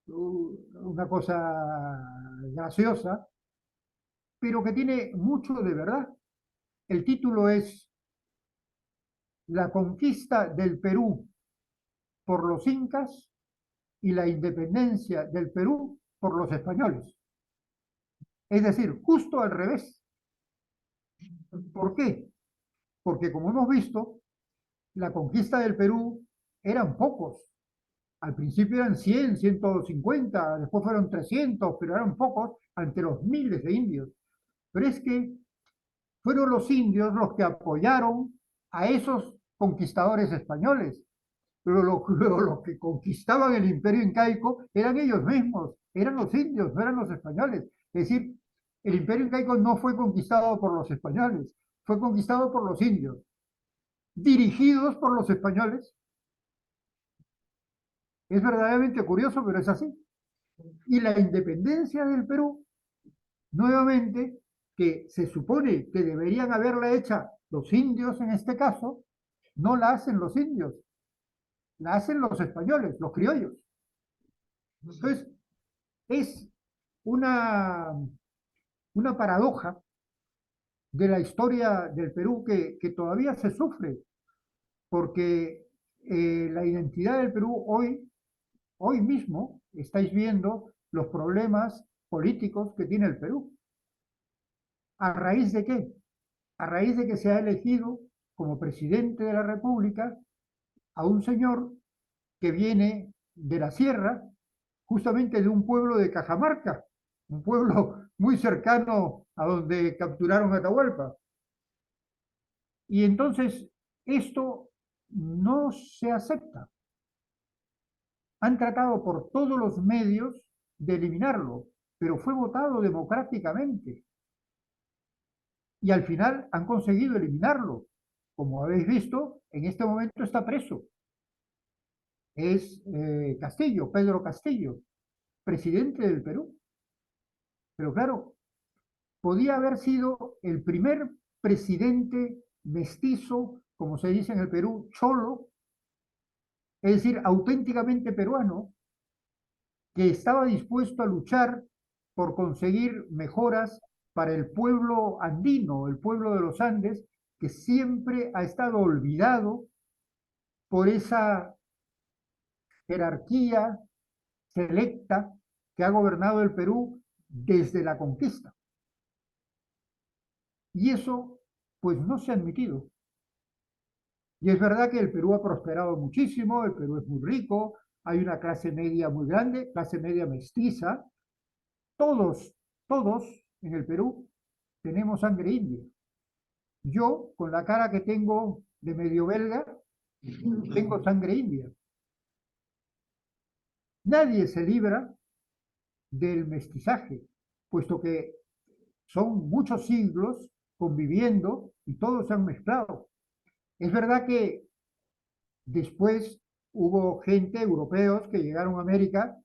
una cosa graciosa, pero que tiene mucho de verdad. El título es La conquista del Perú por los incas y la independencia del Perú por los españoles. Es decir, justo al revés. ¿Por qué? Porque como hemos visto, la conquista del Perú eran pocos. Al principio eran 100, 150, después fueron 300, pero eran pocos ante los miles de indios. Pero es que fueron los indios los que apoyaron a esos conquistadores españoles. Pero los que conquistaban el imperio incaico eran ellos mismos, eran los indios, no eran los españoles. Es decir, el imperio incaico no fue conquistado por los españoles, fue conquistado por los indios, dirigidos por los españoles. Es verdaderamente curioso, pero es así. Y la independencia del Perú, nuevamente, que se supone que deberían haberla hecha los indios en este caso, no la hacen los indios, la hacen los españoles, los criollos. Entonces, es una, una paradoja de la historia del Perú que todavía se sufre, porque la identidad del Perú hoy mismo estáis viendo los problemas políticos que tiene el Perú. ¿A raíz de qué? A raíz de que se ha elegido como presidente de la República a un señor que viene de la sierra, justamente de un pueblo de Cajamarca, un pueblo muy cercano a donde capturaron a Atahualpa. Y entonces esto no se acepta. Han tratado por todos los medios de eliminarlo, pero fue votado democráticamente. Y al final han conseguido eliminarlo. Como habéis visto, en este momento está preso. Es Castillo, Pedro Castillo, presidente del Perú. Pero claro, podía haber sido el primer presidente mestizo, como se dice en el Perú, cholo, es decir, auténticamente peruano, que estaba dispuesto a luchar por conseguir mejoras para el pueblo andino, el pueblo de los Andes, que siempre ha estado olvidado por esa jerarquía selecta que ha gobernado el Perú desde la conquista. Y eso, pues, no se ha admitido. Y es verdad que el Perú ha prosperado muchísimo, el Perú es muy rico, hay una clase media muy grande, clase media mestiza. Todos en el Perú tenemos sangre india. Yo, con la cara que tengo de medio belga, tengo sangre india. Nadie se libra del mestizaje, puesto que son muchos siglos conviviendo y todos se han mezclado. Es verdad que después hubo gente, europeos, que llegaron a América,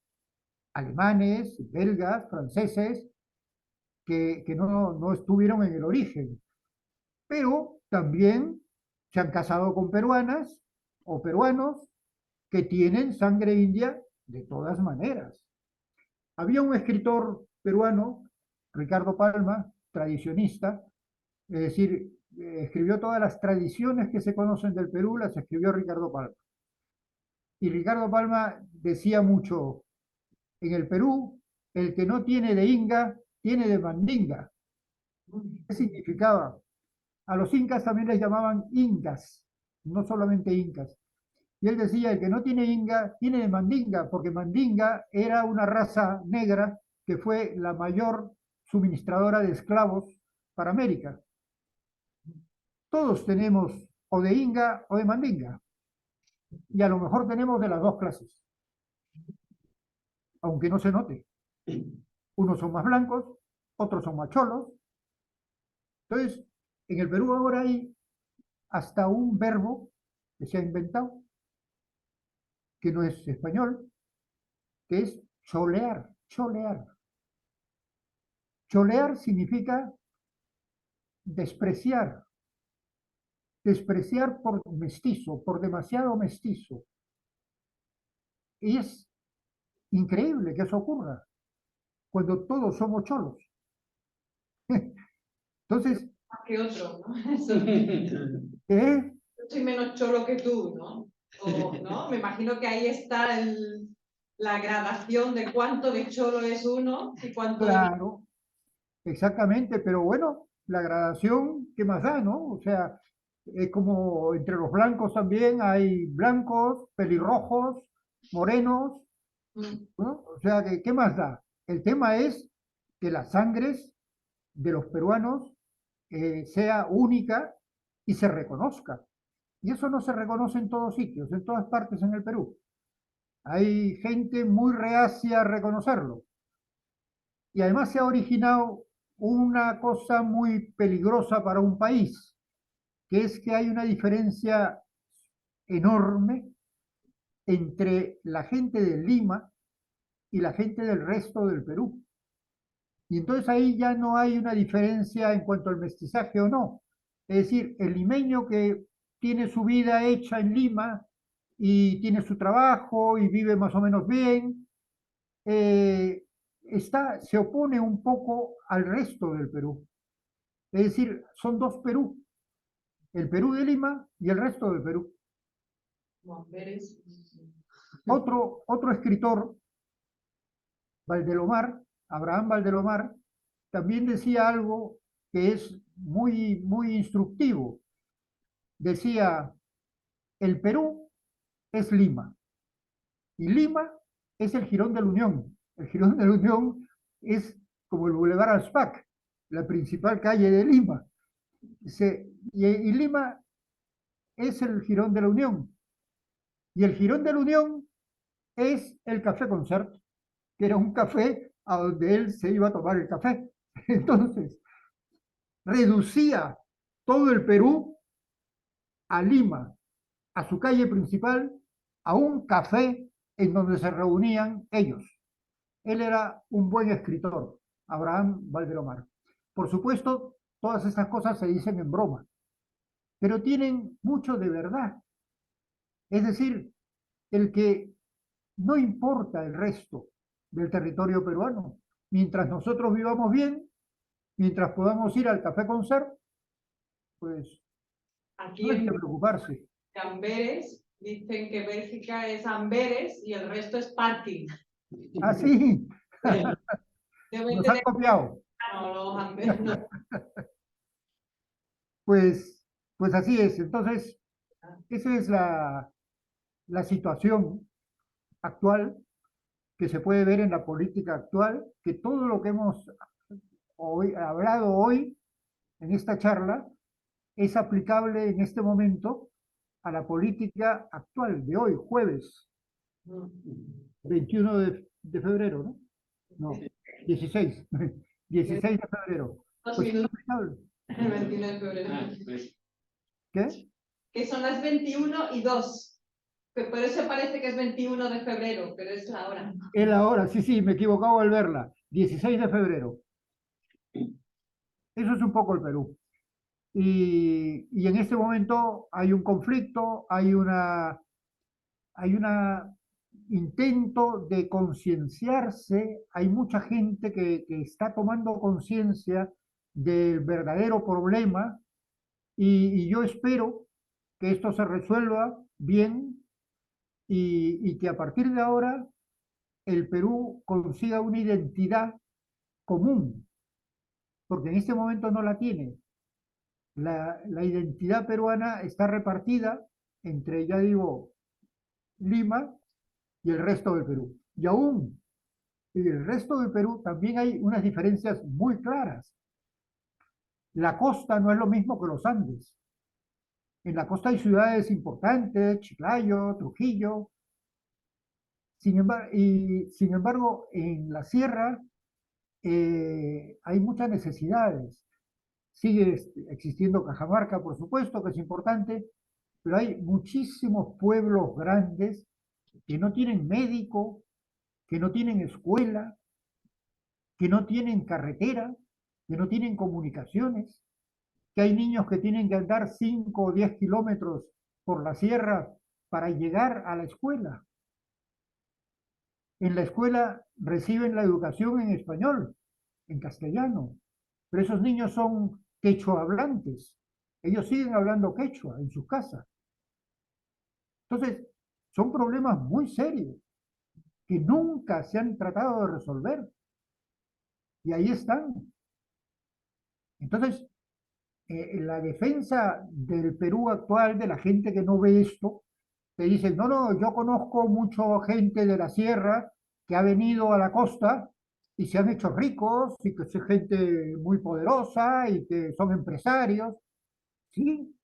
alemanes, belgas, franceses, que no estuvieron en el origen, pero también se han casado con peruanas o peruanos que tienen sangre india de todas maneras. Había un escritor peruano Ricardo Palma, tradicionista, es decir, escribió todas las tradiciones que se conocen del Perú, las escribió Ricardo Palma. Y Ricardo Palma decía mucho, en el Perú, el que no tiene de Inga, tiene de Mandinga. ¿Qué significaba? A los incas también les llamaban incas, no solamente incas. Y él decía, el que no tiene Inga, tiene de Mandinga, porque Mandinga era una raza negra que fue la mayor suministradora de esclavos para América. Todos tenemos o de Inga o de Mandinga, y a lo mejor tenemos de las dos clases, aunque no se note. Unos son más blancos, otros son más cholos. Entonces, en el Perú ahora hay hasta un verbo que se ha inventado, que no es español, que es cholear, cholear. Cholear significa despreciar, despreciar por mestizo, por demasiado mestizo. Y es increíble que eso ocurra cuando todos somos cholos. Entonces, Más que otro, ¿no? Eso. ¿qué? Yo soy menos cholo que tú, ¿no? O, ¿no? Me imagino que ahí está la gradación de cuánto de cholo es uno y cuánto de... Claro, exactamente, pero bueno, la gradación, ¿qué más da, no? O sea, es como entre los blancos también hay blancos, pelirrojos, morenos, ¿no? O sea, ¿qué más da? El tema es que las sangres de los peruanos sea única y se reconozca. Y eso no se reconoce en todos sitios, en todas partes en el Perú. Hay gente muy reacia a reconocerlo. Y además se ha originado una cosa muy peligrosa para un país, que es que hay una diferencia enorme entre la gente de Lima y la gente del resto del Perú. Y entonces ahí ya no hay una diferencia en cuanto al mestizaje o no. Es decir, el limeño que tiene su vida hecha en Lima y tiene su trabajo y vive más o menos bien, se opone un poco al resto del Perú. Es decir, son dos Perú, el Perú de Lima y el resto del Perú. Otro escritor, Valdelomar, Abraham Valdelomar, también decía algo que es muy, muy instructivo. Decía, el Perú es Lima y Lima es el Jirón de la Unión. El Jirón de la Unión es como el Boulevard Alspac, la principal calle de Lima. Y Lima es el Jirón de la Unión. Y el Jirón de la Unión es el Café Concert, que era un café a donde él se iba a tomar el café. Entonces, reducía todo el Perú a Lima, a su calle principal, a un café en donde se reunían ellos. Él era un buen escritor, Abraham Valdelomar. Por supuesto, todas estas cosas se dicen en broma, pero tienen mucho de verdad. Es decir, el que no importa el resto del territorio peruano, mientras nosotros vivamos bien, mientras podamos ir al café concert, pues Aquí no hay en que preocuparse. Amberes dicen que Bélgica es Amberes y el resto es parking. Así, Deben nos han tener copiado. los Amberes. No. Pues, pues así es. Entonces, esa es la situación actual que se puede ver en la política actual, que todo lo que hemos hablado hoy en esta charla es aplicable en este momento a la política actual de hoy, jueves 21 de febrero, ¿no? No, 16, 16 de febrero. Dos Pues es minutos, aplicable. el 21 de febrero. ¿Qué? Que son las 21 y 2. Que por eso parece que es 21 de febrero, pero es la hora. Es la hora, sí, sí, me he equivocado al verla. 16 de febrero. Eso es un poco el Perú. Y en este momento hay un conflicto, hay una intento de concienciarse, hay mucha gente que está tomando conciencia del verdadero problema y yo espero que esto se resuelva bien y que a partir de ahora el Perú consiga una identidad común, porque en este momento no la tiene. La identidad peruana está repartida entre, ya digo, Lima y el resto del Perú. Y aún en el resto del Perú también hay unas diferencias muy claras. La costa no es lo mismo que los Andes. En la costa hay ciudades importantes, Chiclayo, Trujillo. Sin embargo, en la sierra hay muchas necesidades. Sigue existiendo Cajamarca, por supuesto, que es importante, pero hay muchísimos pueblos grandes que no tienen médico, que no tienen escuela, que no tienen carretera, que no tienen comunicaciones, que hay niños que tienen que andar 5 o 10 kilómetros por la sierra para llegar a la escuela. En la escuela reciben la educación en español, en castellano, pero esos niños son quechua hablantes. Ellos siguen hablando quechua en sus casas. Entonces, son problemas muy serios que nunca se han tratado de resolver. Y ahí están. Entonces, la defensa del Perú actual, de la gente que no ve esto, que dicen, no, no, yo conozco mucha gente de la sierra que ha venido a la costa y se han hecho ricos y que es gente muy poderosa y que son empresarios. Sí,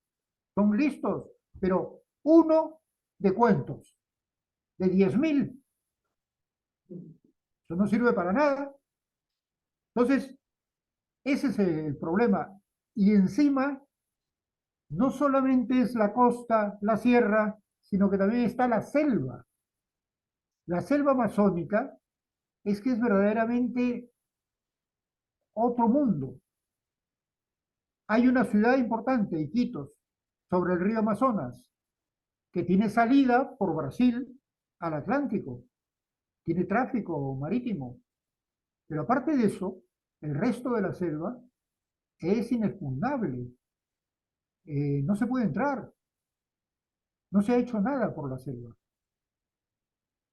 son listos, pero uno de cuentos, de 10.000, eso no sirve para nada. Entonces, ese es el problema. Y encima, no solamente es la costa, la sierra, sino que también está la selva. La selva amazónica es que es verdaderamente otro mundo. Hay una ciudad importante, Iquitos, sobre el río Amazonas, que tiene salida por Brasil al Atlántico, tiene tráfico marítimo. Pero aparte de eso, el resto de la selva es inexpugnable. No se puede entrar, no se ha hecho nada por la selva.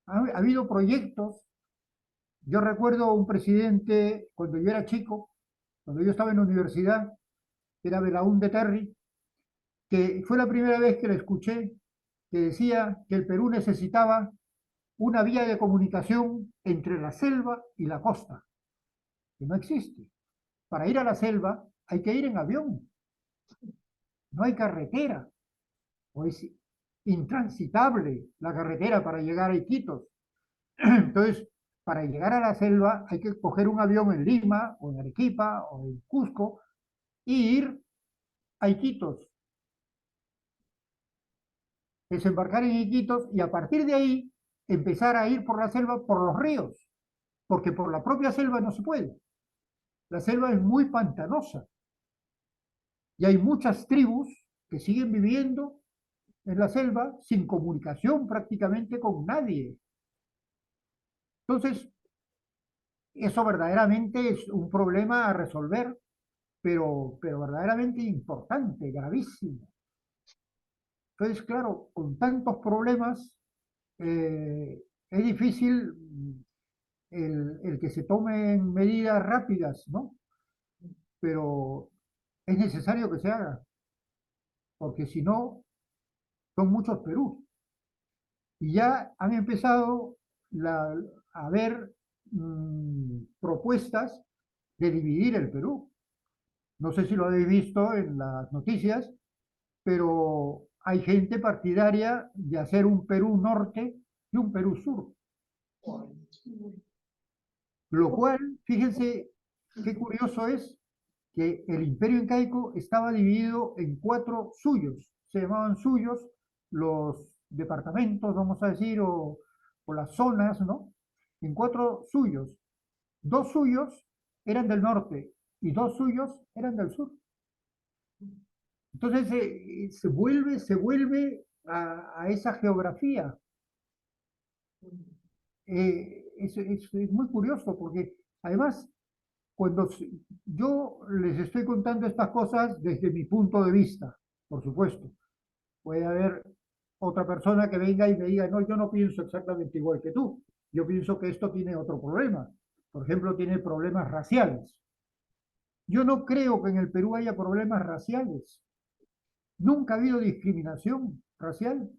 Ha habido proyectos. Yo recuerdo un presidente cuando yo era chico, cuando yo estaba en la universidad, era Belaúnde Terry, que fue la primera vez que le escuché que decía que el Perú necesitaba una vía de comunicación entre la selva y la costa, que no existe. Para ir a la selva hay que ir en avión, no hay carretera, o es intransitable la carretera para llegar a Iquitos. Entonces, para llegar a la selva hay que coger un avión en Lima, o en Arequipa, o en Cusco, e ir a Iquitos, desembarcar en Iquitos y a partir de ahí empezar a ir por la selva, por los ríos, porque por la propia selva no se puede. La selva es muy pantanosa y hay muchas tribus que siguen viviendo en la selva sin comunicación prácticamente con nadie. Entonces, eso verdaderamente es un problema a resolver, pero verdaderamente importante, gravísimo. Entonces, claro, con tantos problemas, es difícil el que se tomen medidas rápidas, ¿no? Pero es necesario que se haga, porque si no, son muchos Perú. Y ya han empezado a ver propuestas de dividir el Perú. No sé si lo habéis visto en las noticias, pero hay gente partidaria de hacer un Perú norte y un Perú sur. Lo cual, fíjense qué curioso es que el imperio incaico estaba dividido en cuatro suyos, se llamaban suyos los departamentos, vamos a decir, o las zonas, ¿no? En cuatro suyos. Dos suyos eran del norte y dos suyos eran del sur. Entonces se vuelve a esa geografía. Es muy curioso porque además yo les estoy contando estas cosas desde mi punto de vista, por supuesto. Puede haber otra persona que venga y me diga, no, yo no pienso exactamente igual que tú. Yo pienso que esto tiene otro problema. Por ejemplo, tiene problemas raciales. Yo no creo que en el Perú haya problemas raciales. Nunca ha habido discriminación racial.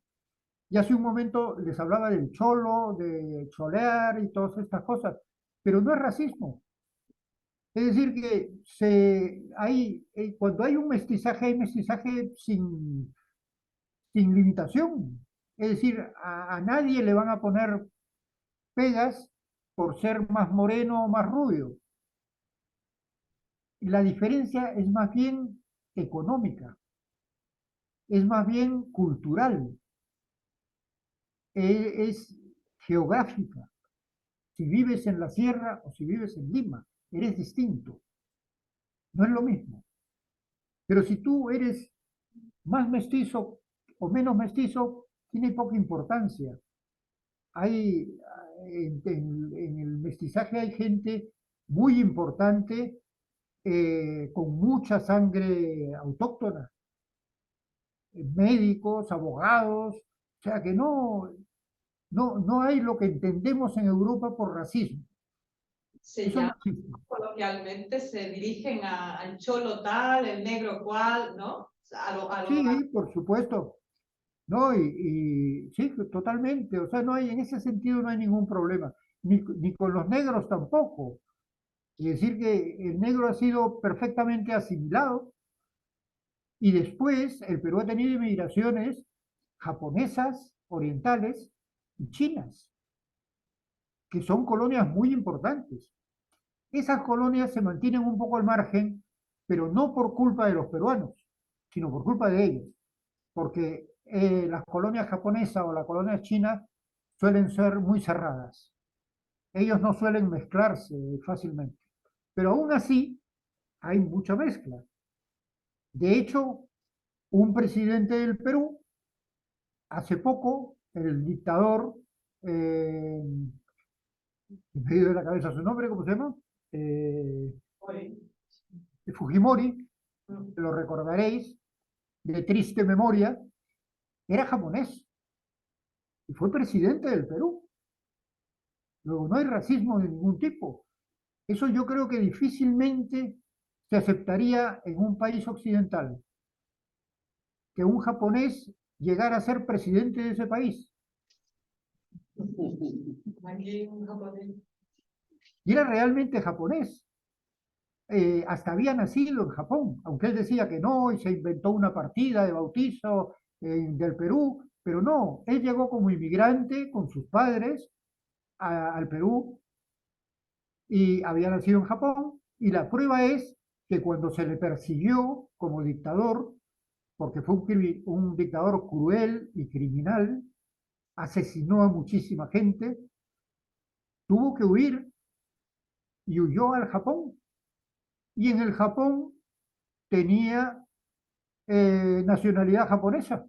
Y hace un momento les hablaba del cholo, de cholear y todas estas cosas, pero no es racismo. Es decir, que cuando hay mestizaje sin limitación. Es decir, a nadie le van a poner pegas por ser más moreno o más rubio. La diferencia es más bien económica, es más bien cultural, es geográfica. Si vives en la sierra o si vives en Lima, eres distinto, no es lo mismo. Pero si tú eres más mestizo o menos mestizo, tiene poca importancia. Hay, en el mestizaje hay gente muy importante con mucha sangre autóctona, médicos, abogados, o sea que no hay lo que entendemos en Europa por racismo. Se Eso no llama existe. coloquialmente, se dirigen al cholo tal, el negro cual, ¿no? Sí, por supuesto. No, y sí, totalmente. O sea, en ese sentido no hay ningún problema. Ni con los negros tampoco. Es decir, que el negro ha sido perfectamente asimilado y después el Perú ha tenido inmigraciones japonesas, orientales y chinas, que son colonias muy importantes. Esas colonias se mantienen un poco al margen, pero no por culpa de los peruanos, sino por culpa de ellos, porque las colonias japonesas o las colonias chinas suelen ser muy cerradas. Ellos no suelen mezclarse fácilmente, pero aún así hay mucha mezcla. De hecho, un presidente del Perú, hace poco, el dictador, eh, en medio de la cabeza su nombre, ¿cómo se llama? Eh, Fujimori, lo recordaréis, de triste memoria, era japonés y fue presidente del Perú. Luego, no hay racismo de ningún tipo. Eso yo creo que difícilmente se aceptaría en un país occidental, que un japonés llegara a ser presidente de ese país. Y era realmente japonés. Hasta había nacido en Japón, aunque él decía que no, y se inventó una partida de bautizo del Perú, pero no, él llegó como inmigrante con sus padres al Perú y había nacido en Japón, y la prueba es que cuando se le persiguió como dictador, porque fue un dictador cruel y criminal, asesinó a muchísima gente, tuvo que huir y huyó al Japón. Y en el Japón tenía nacionalidad japonesa.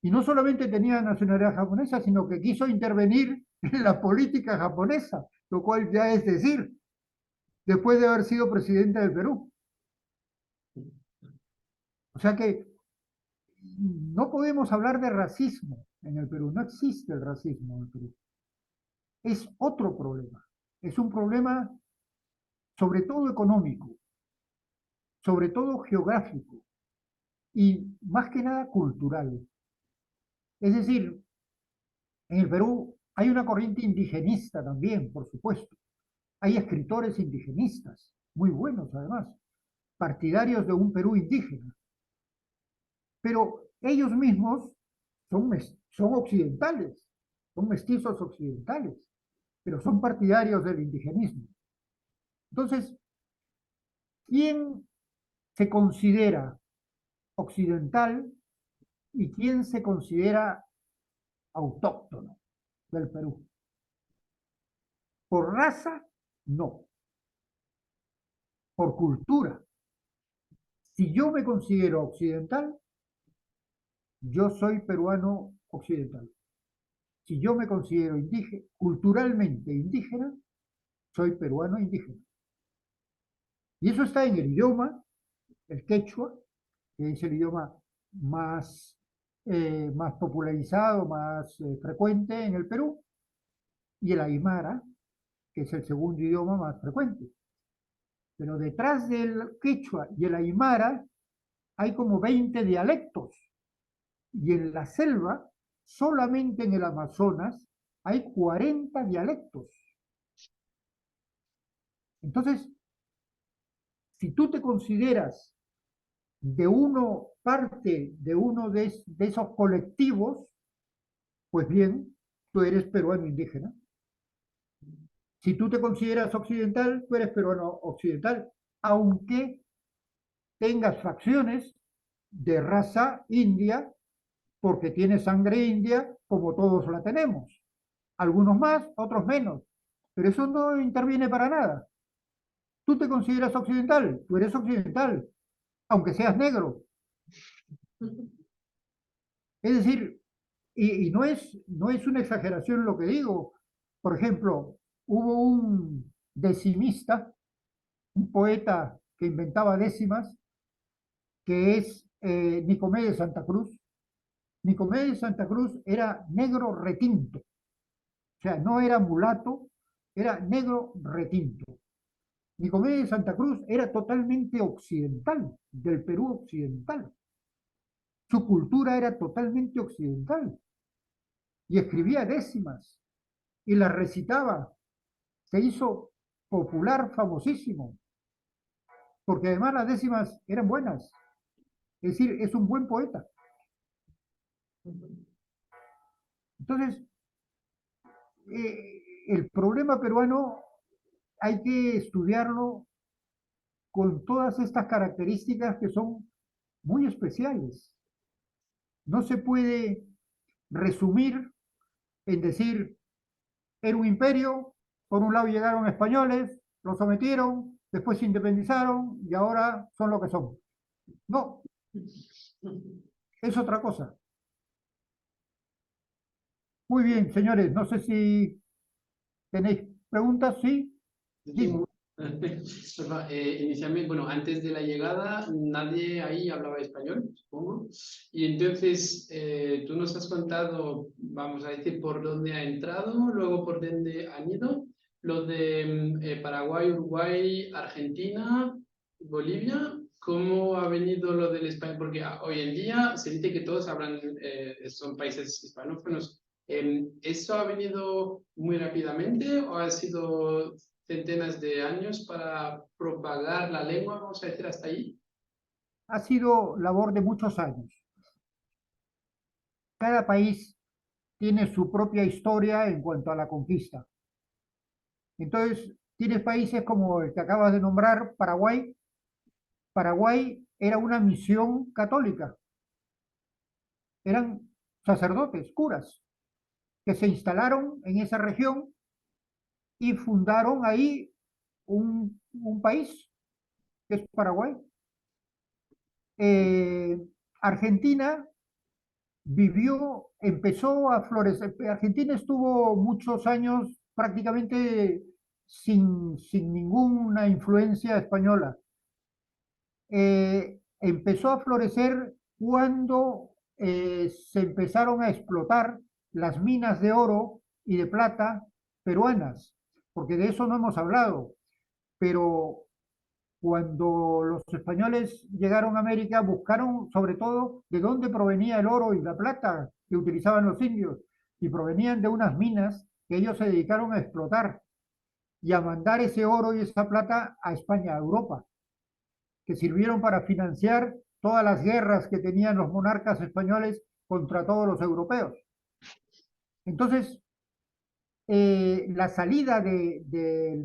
Y no solamente tenía nacionalidad japonesa, sino que quiso intervenir en la política japonesa, lo cual ya es decir, después de haber sido presidente del Perú. O sea que no podemos hablar de racismo en el Perú, no existe el racismo en el Perú. Es otro problema, es un problema sobre todo económico, sobre todo geográfico y más que nada cultural. Es decir, en el Perú hay una corriente indigenista también, por supuesto. Hay escritores indigenistas, muy buenos además, partidarios de un Perú indígena. Pero ellos mismos son occidentales, son mestizos occidentales, pero son partidarios del indigenismo. Entonces, ¿quién se considera occidental y quién se considera autóctono del Perú? Por raza, no. Por cultura. Si yo me considero occidental, yo soy peruano occidental. si yo me considero indígena, culturalmente indígena, soy peruano indígena. Y eso está en el idioma, el quechua, que es el idioma más popularizado, más frecuente en el Perú, y el aymara, que es el segundo idioma más frecuente. Pero detrás del quechua y el aymara hay como 20 dialectos. Y en la selva, solamente en el Amazonas, hay 40 dialectos. Entonces, si tú te consideras parte de uno de esos colectivos, pues bien, tú eres peruano indígena. Si tú te consideras occidental, tú eres peruano occidental, aunque tengas facciones de raza india, porque tienes sangre india, como todos la tenemos. Algunos más, otros menos, pero eso no interviene para nada. Tú te consideras occidental, tú eres occidental, aunque seas negro. Es decir, y no es una exageración lo que digo. Por ejemplo, hubo un decimista, un poeta que inventaba décimas, que es Nicomedes de Santa Cruz. Nicomedes de Santa Cruz era negro retinto, o sea, no era mulato, era negro retinto. Nicomedes de Santa Cruz era totalmente occidental, del Perú occidental. Su cultura era totalmente occidental y escribía décimas y las recitaba. Se hizo popular, famosísimo, porque además las décimas eran buenas. Es decir, es un buen poeta. Entonces, el problema peruano hay que estudiarlo con todas estas características que son muy especiales. No se puede resumir en decir, era un imperio, por un lado llegaron españoles, los sometieron, después se independizaron y ahora son lo que son. No, es otra cosa. Muy bien, señores, no sé si tenéis preguntas, ¿sí? Yo Dime. tengo- Inicialmente, bueno, antes de la llegada, nadie ahí hablaba español, supongo. Y entonces, tú nos has contado, vamos a decir, por dónde ha entrado, luego por dónde han ido. Los de Paraguay, Uruguay, Argentina, Bolivia. ¿Cómo ha venido lo del español? Porque hoy en día se dice que todos hablan, son países hispanófonos. ¿Eso ha venido muy rápidamente o ha sido centenas de años para propagar la lengua, vamos a decir, hasta ahí? Ha sido labor de muchos años. Cada país tiene su propia historia en cuanto a la conquista. Entonces, tienes países como el que acabas de nombrar, Paraguay. Paraguay era una misión católica, eran sacerdotes, curas, que se instalaron en esa región y fundaron ahí un país, que es Paraguay. Eh, Argentina empezó a florecer. Argentina estuvo muchos años prácticamente sin ninguna influencia española. Empezó a florecer cuando se empezaron a explotar las minas de oro y de plata peruanas, porque de eso no hemos hablado, pero cuando los españoles llegaron a América buscaron sobre todo de dónde provenía el oro y la plata que utilizaban los indios, y provenían de unas minas que ellos se dedicaron a explotar y a mandar ese oro y esa plata a España, a Europa, que sirvieron para financiar todas las guerras que tenían los monarcas españoles contra todos los europeos. Entonces, la salida del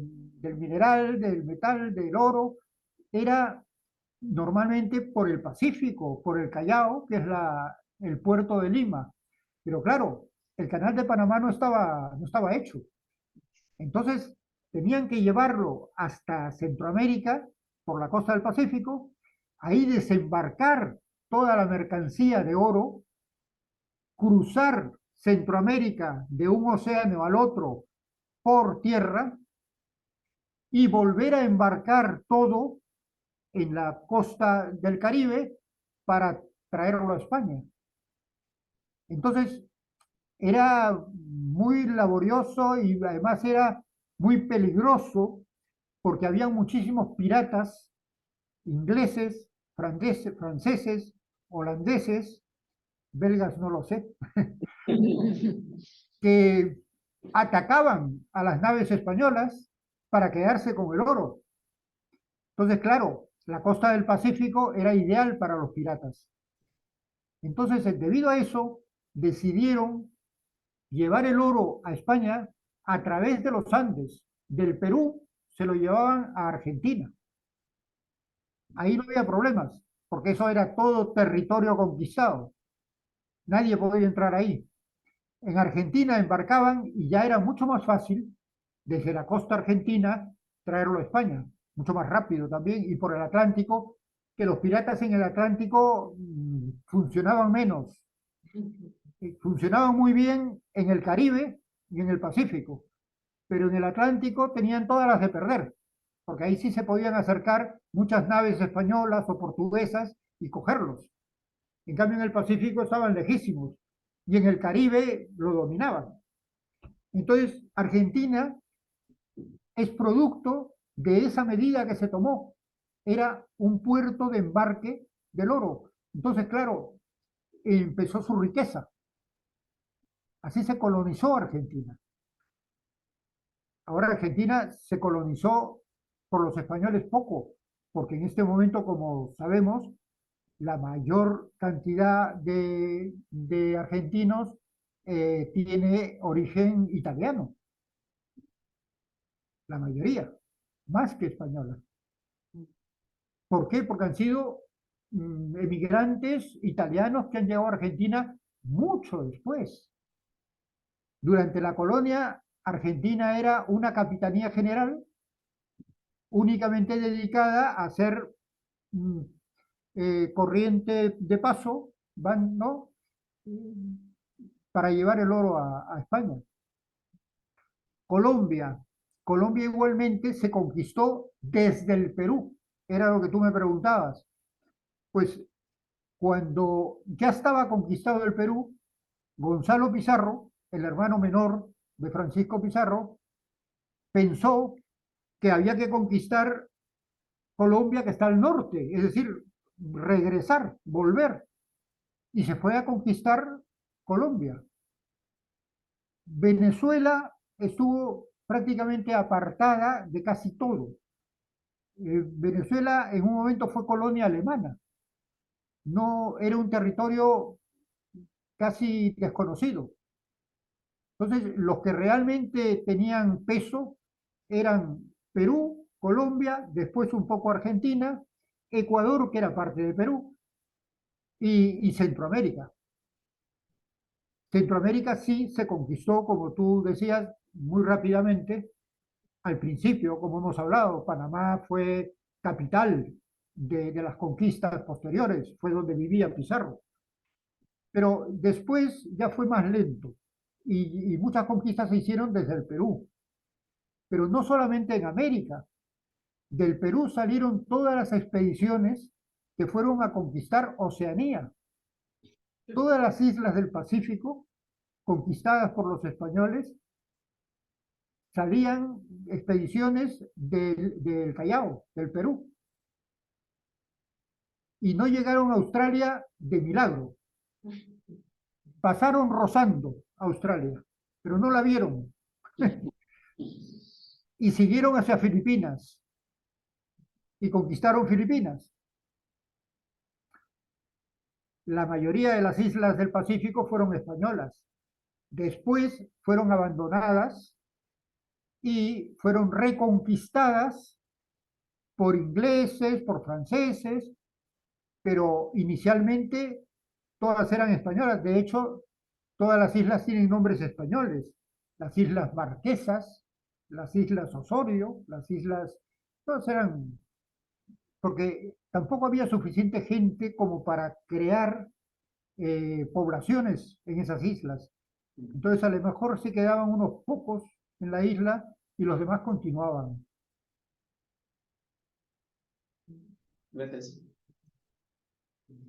mineral, del metal, del oro, era normalmente por el Pacífico, por el Callao, que es el puerto de Lima. Pero claro, el canal de Panamá no estaba hecho. Entonces, tenían que llevarlo hasta Centroamérica, por la costa del Pacífico, ahí desembarcar toda la mercancía de oro, cruzar Centroamérica de un océano al otro por tierra y volver a embarcar todo en la costa del Caribe para traerlo a España. Entonces, era muy laborioso y además era muy peligroso porque había muchísimos piratas ingleses, franceses, holandeses, belgas no lo sé, que atacaban a las naves españolas para quedarse con el oro. Entonces, claro, la costa del Pacífico era ideal para los piratas. Entonces, debido a eso, decidieron llevar el oro a España a través de los Andes. Del Perú se lo llevaban a Argentina. Ahí no había problemas, porque eso era todo territorio conquistado. Nadie podía entrar ahí. En Argentina embarcaban y ya era mucho más fácil desde la costa argentina traerlo a España, mucho más rápido también, y por el Atlántico, que los piratas en el Atlántico funcionaban menos, funcionaban muy bien en el Caribe y en el Pacífico, pero en el Atlántico tenían todas las de perder, porque ahí sí se podían acercar muchas naves españolas o portuguesas y cogerlos. En cambio, en el Pacífico estaban lejísimos y en el Caribe lo dominaban. Entonces, Argentina es producto de esa medida que se tomó. Era un puerto de embarque del oro. Entonces, claro, empezó su riqueza. Así se colonizó Argentina. Ahora Argentina se colonizó por los españoles poco, porque en este momento, como sabemos, la mayor cantidad de argentinos tiene origen italiano, la mayoría, más que española. ¿Por qué? Porque han sido emigrantes italianos que han llegado a Argentina mucho después. Durante la colonia, Argentina era una capitanía general únicamente dedicada a hacer mm, corriente de paso, van, ¿no? Para llevar el oro a España. Colombia. Colombia igualmente se conquistó desde el Perú. Era lo que tú me preguntabas. Pues cuando ya estaba conquistado el Perú, Gonzalo Pizarro, el hermano menor de Francisco Pizarro, pensó que había que conquistar Colombia, que está al norte, es decir, regresar, volver, y se fue a conquistar Colombia. Venezuela estuvo prácticamente apartada de casi todo. Venezuela en un momento fue colonia alemana, no era un territorio casi desconocido. Entonces, los que realmente tenían peso eran Perú, Colombia, después un poco Argentina, Ecuador, que era parte de Perú, y Centroamérica. Centroamérica sí se conquistó, como tú decías, muy rápidamente. Al principio, como hemos hablado, Panamá fue capital de las conquistas posteriores, fue donde vivía Pizarro. Pero después ya fue más lento y muchas conquistas se hicieron desde el Perú. Pero no solamente en América, del Perú salieron todas las expediciones que fueron a conquistar Oceanía. Todas las islas del Pacífico, conquistadas por los españoles, salían expediciones del Callao, del Perú, y no llegaron a Australia de milagro. Pasaron rozando Australia, pero no la vieron. Y siguieron hacia Filipinas y conquistaron Filipinas. La mayoría de las islas del Pacífico fueron españolas. Después fueron abandonadas y fueron reconquistadas por ingleses, por franceses, pero inicialmente todas eran españolas. De hecho, todas las islas tienen nombres españoles. Las islas Marquesas, las islas Osorio, las islas, todas eran, porque tampoco había suficiente gente como para crear poblaciones en esas islas. Entonces a lo mejor se quedaban unos pocos en la isla y los demás continuaban. Gracias.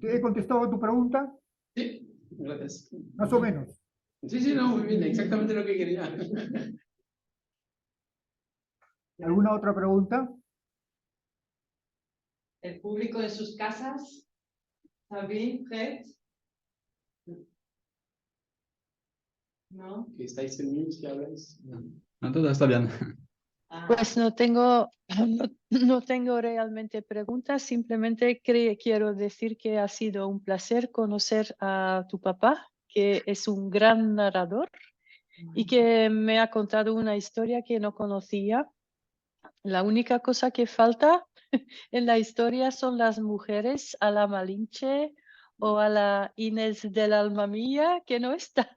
¿Te he contestado a tu pregunta? Sí, gracias. Más o menos. Sí, sí, no, muy bien, exactamente lo que quería. ¿Alguna otra pregunta? El público de sus casas, Sabine, Fred, ¿no? Que estáis en mute, que habláis. No, todo está bien. Ah, Pues no tengo realmente preguntas, simplemente quiero decir que ha sido un placer conocer a tu papá, que es un gran narrador y que me ha contado una historia que no conocía. La única cosa que falta en la historia son las mujeres a la Malinche o a la Inés del Alma Mía, que no está.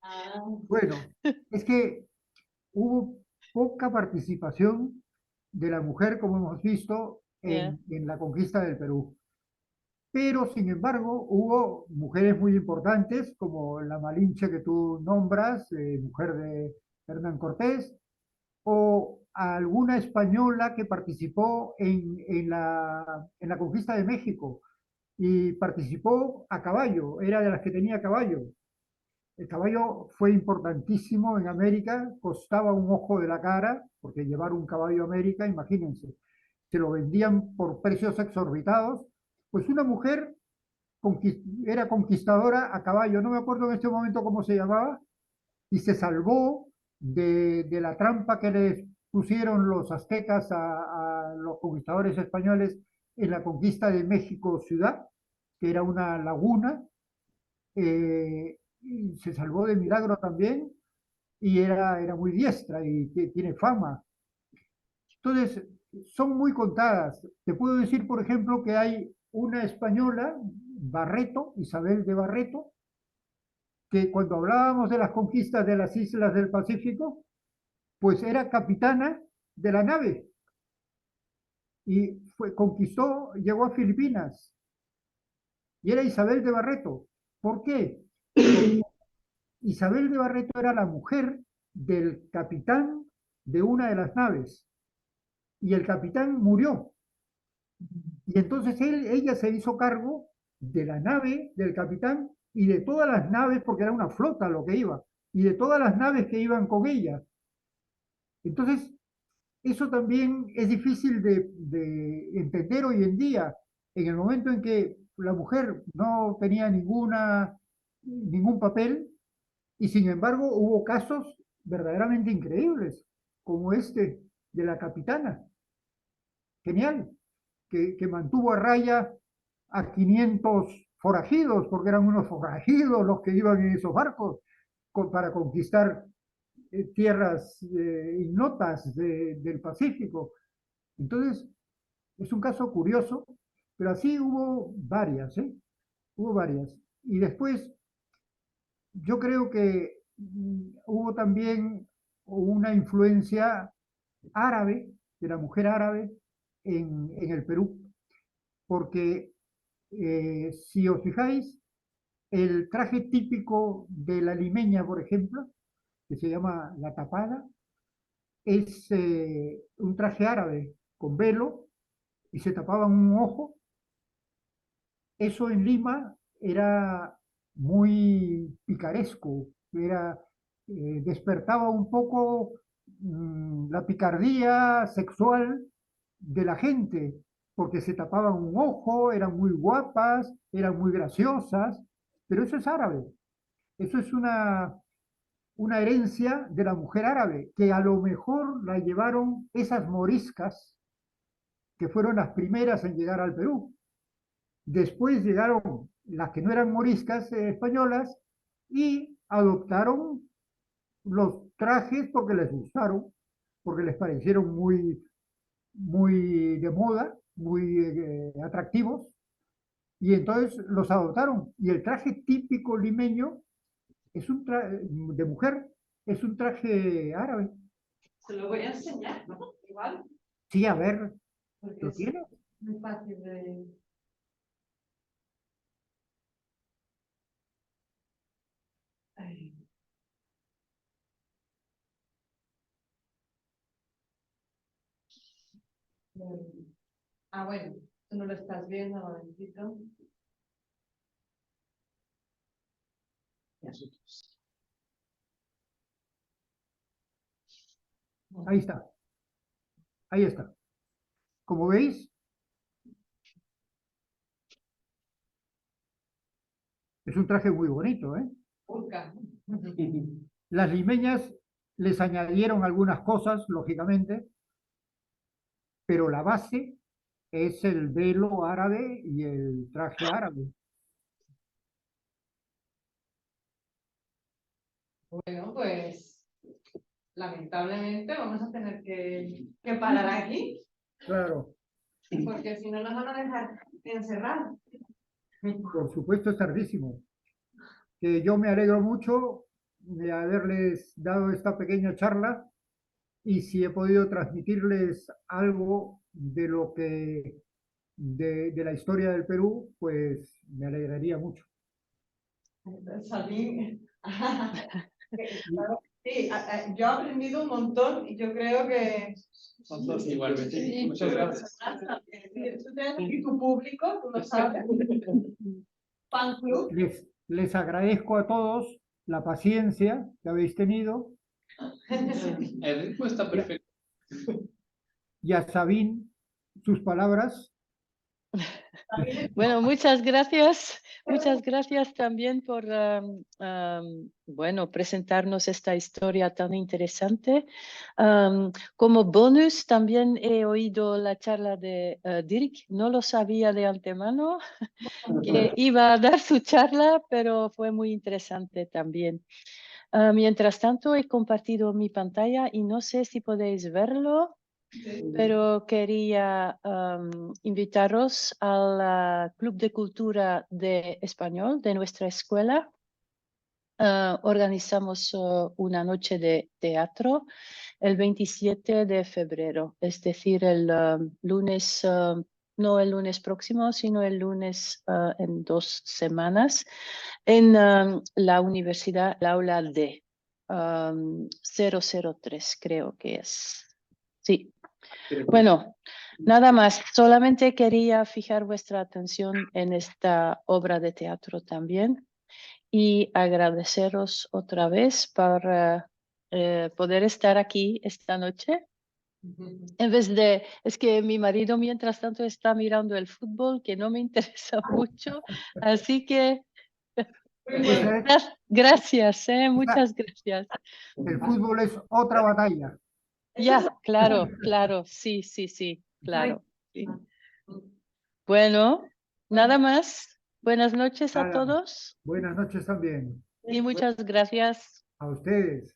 ah, Bueno, es que hubo poca participación de la mujer, como hemos visto, Yeah. en la conquista del Perú. Pero, sin embargo, hubo mujeres muy importantes, como la Malinche que tú nombras, mujer de Hernán Cortés, o alguna española que participó en la conquista de México y participó a caballo, era de las que tenía caballo. El caballo fue importantísimo en América, costaba un ojo de la cara, porque llevar un caballo a América, imagínense, se lo vendían por precios exorbitados. Pues una mujer era conquistadora a caballo, no me acuerdo en este momento cómo se llamaba, y se salvó de la trampa que les pusieron los aztecas a los conquistadores españoles en la conquista de México ciudad, que era una laguna, y se salvó de milagro también, y era muy diestra y tiene fama. Entonces, son muy contadas. Te puedo decir, por ejemplo, que hay una española, Barreto, Isabel de Barreto, que cuando hablábamos de las conquistas de las islas del Pacífico, pues era capitana de la nave y conquistó, llegó a Filipinas y era Isabel de Barreto. ¿Por qué? Porque Isabel de Barreto era la mujer del capitán de una de las naves y el capitán murió. Y entonces ella se hizo cargo de la nave del capitán y de todas las naves, porque era una flota lo que iba, y de todas las naves que iban con ella. Entonces, eso también es difícil de entender hoy en día, en el momento en que la mujer no tenía ningún papel, y sin embargo hubo casos verdaderamente increíbles, como este de la capitana. Genial, que mantuvo a raya a 500 forajidos, porque eran unos forajidos los que iban en esos barcos para conquistar tierras ignotas del Pacífico. Entonces, es un caso curioso, pero así hubo varias, ¿eh? Hubo varias. Y después, yo creo que hubo también una influencia árabe, de la mujer árabe, en el Perú, porque si os fijáis, el traje típico de la limeña, por ejemplo, que se llama la tapada, es un traje árabe con velo y se tapaban un ojo. Eso en Lima era muy picaresco, despertaba un poco la picardía sexual de la gente, porque se tapaban un ojo, eran muy guapas, eran muy graciosas, pero eso es árabe, eso es una herencia de la mujer árabe, que a lo mejor la llevaron esas moriscas, que fueron las primeras en llegar al Perú. Después llegaron las que no eran moriscas españolas y adoptaron los trajes porque les gustaron, porque les parecieron muy de moda, muy atractivos, y entonces los adoptaron. Y el traje típico limeño es un de mujer, es un traje árabe. se lo voy a enseñar, ¿no? Igual, Sí, a ver, porque ¿lo es tienes? muy fácil de... Ay. Bueno, tú no lo estás viendo, momentito. Ahí está. Ahí está. Como veis, es un traje muy bonito, ¿eh? Urca. Las limeñas les añadieron algunas cosas, lógicamente, pero la base es el velo árabe y el traje árabe. Bueno, pues lamentablemente vamos a tener que parar aquí, Claro, porque si no nos van a dejar encerrar. por supuesto es tardísimo. Que yo me alegro mucho de haberles dado esta pequeña charla y si he podido transmitirles algo de lo que de la historia del Perú, pues me alegraría mucho. Sabine. Claro, sí, yo he aprendido un montón y yo creo que Igualmente. sí, Muchas gracias. tú tienes aquí tu público, tú lo sabes. Fan club. Les agradezco a todos la paciencia que habéis tenido El ritmo está perfecto. y a Sabine sus palabras. Bueno, muchas gracias también por, bueno, presentarnos esta historia tan interesante. Como bonus, también he oído la charla de Dirk, no lo sabía de antemano que iba a dar su charla, pero fue muy interesante también. Mientras tanto, he compartido mi pantalla y no sé si podéis verlo, pero quería invitaros al Club de Cultura de Español de nuestra escuela. Organizamos una noche de teatro el 27 de febrero, es decir, el lunes, no el lunes próximo, sino el lunes en 2 semanas, en la universidad, la aula D, 003 creo que es. Sí. Bueno, nada más, solamente quería fijar vuestra atención en esta obra de teatro también y agradeceros otra vez por poder estar aquí esta noche. En vez de, es que mi marido mientras tanto está mirando el fútbol, que no me interesa mucho, así que Esa es- gracias, esa- muchas gracias. el fútbol es otra batalla. Ya, claro, sí, claro. Sí. Bueno, nada más. Buenas noches a Nada, todos buenas noches también y muchas gracias. a ustedes.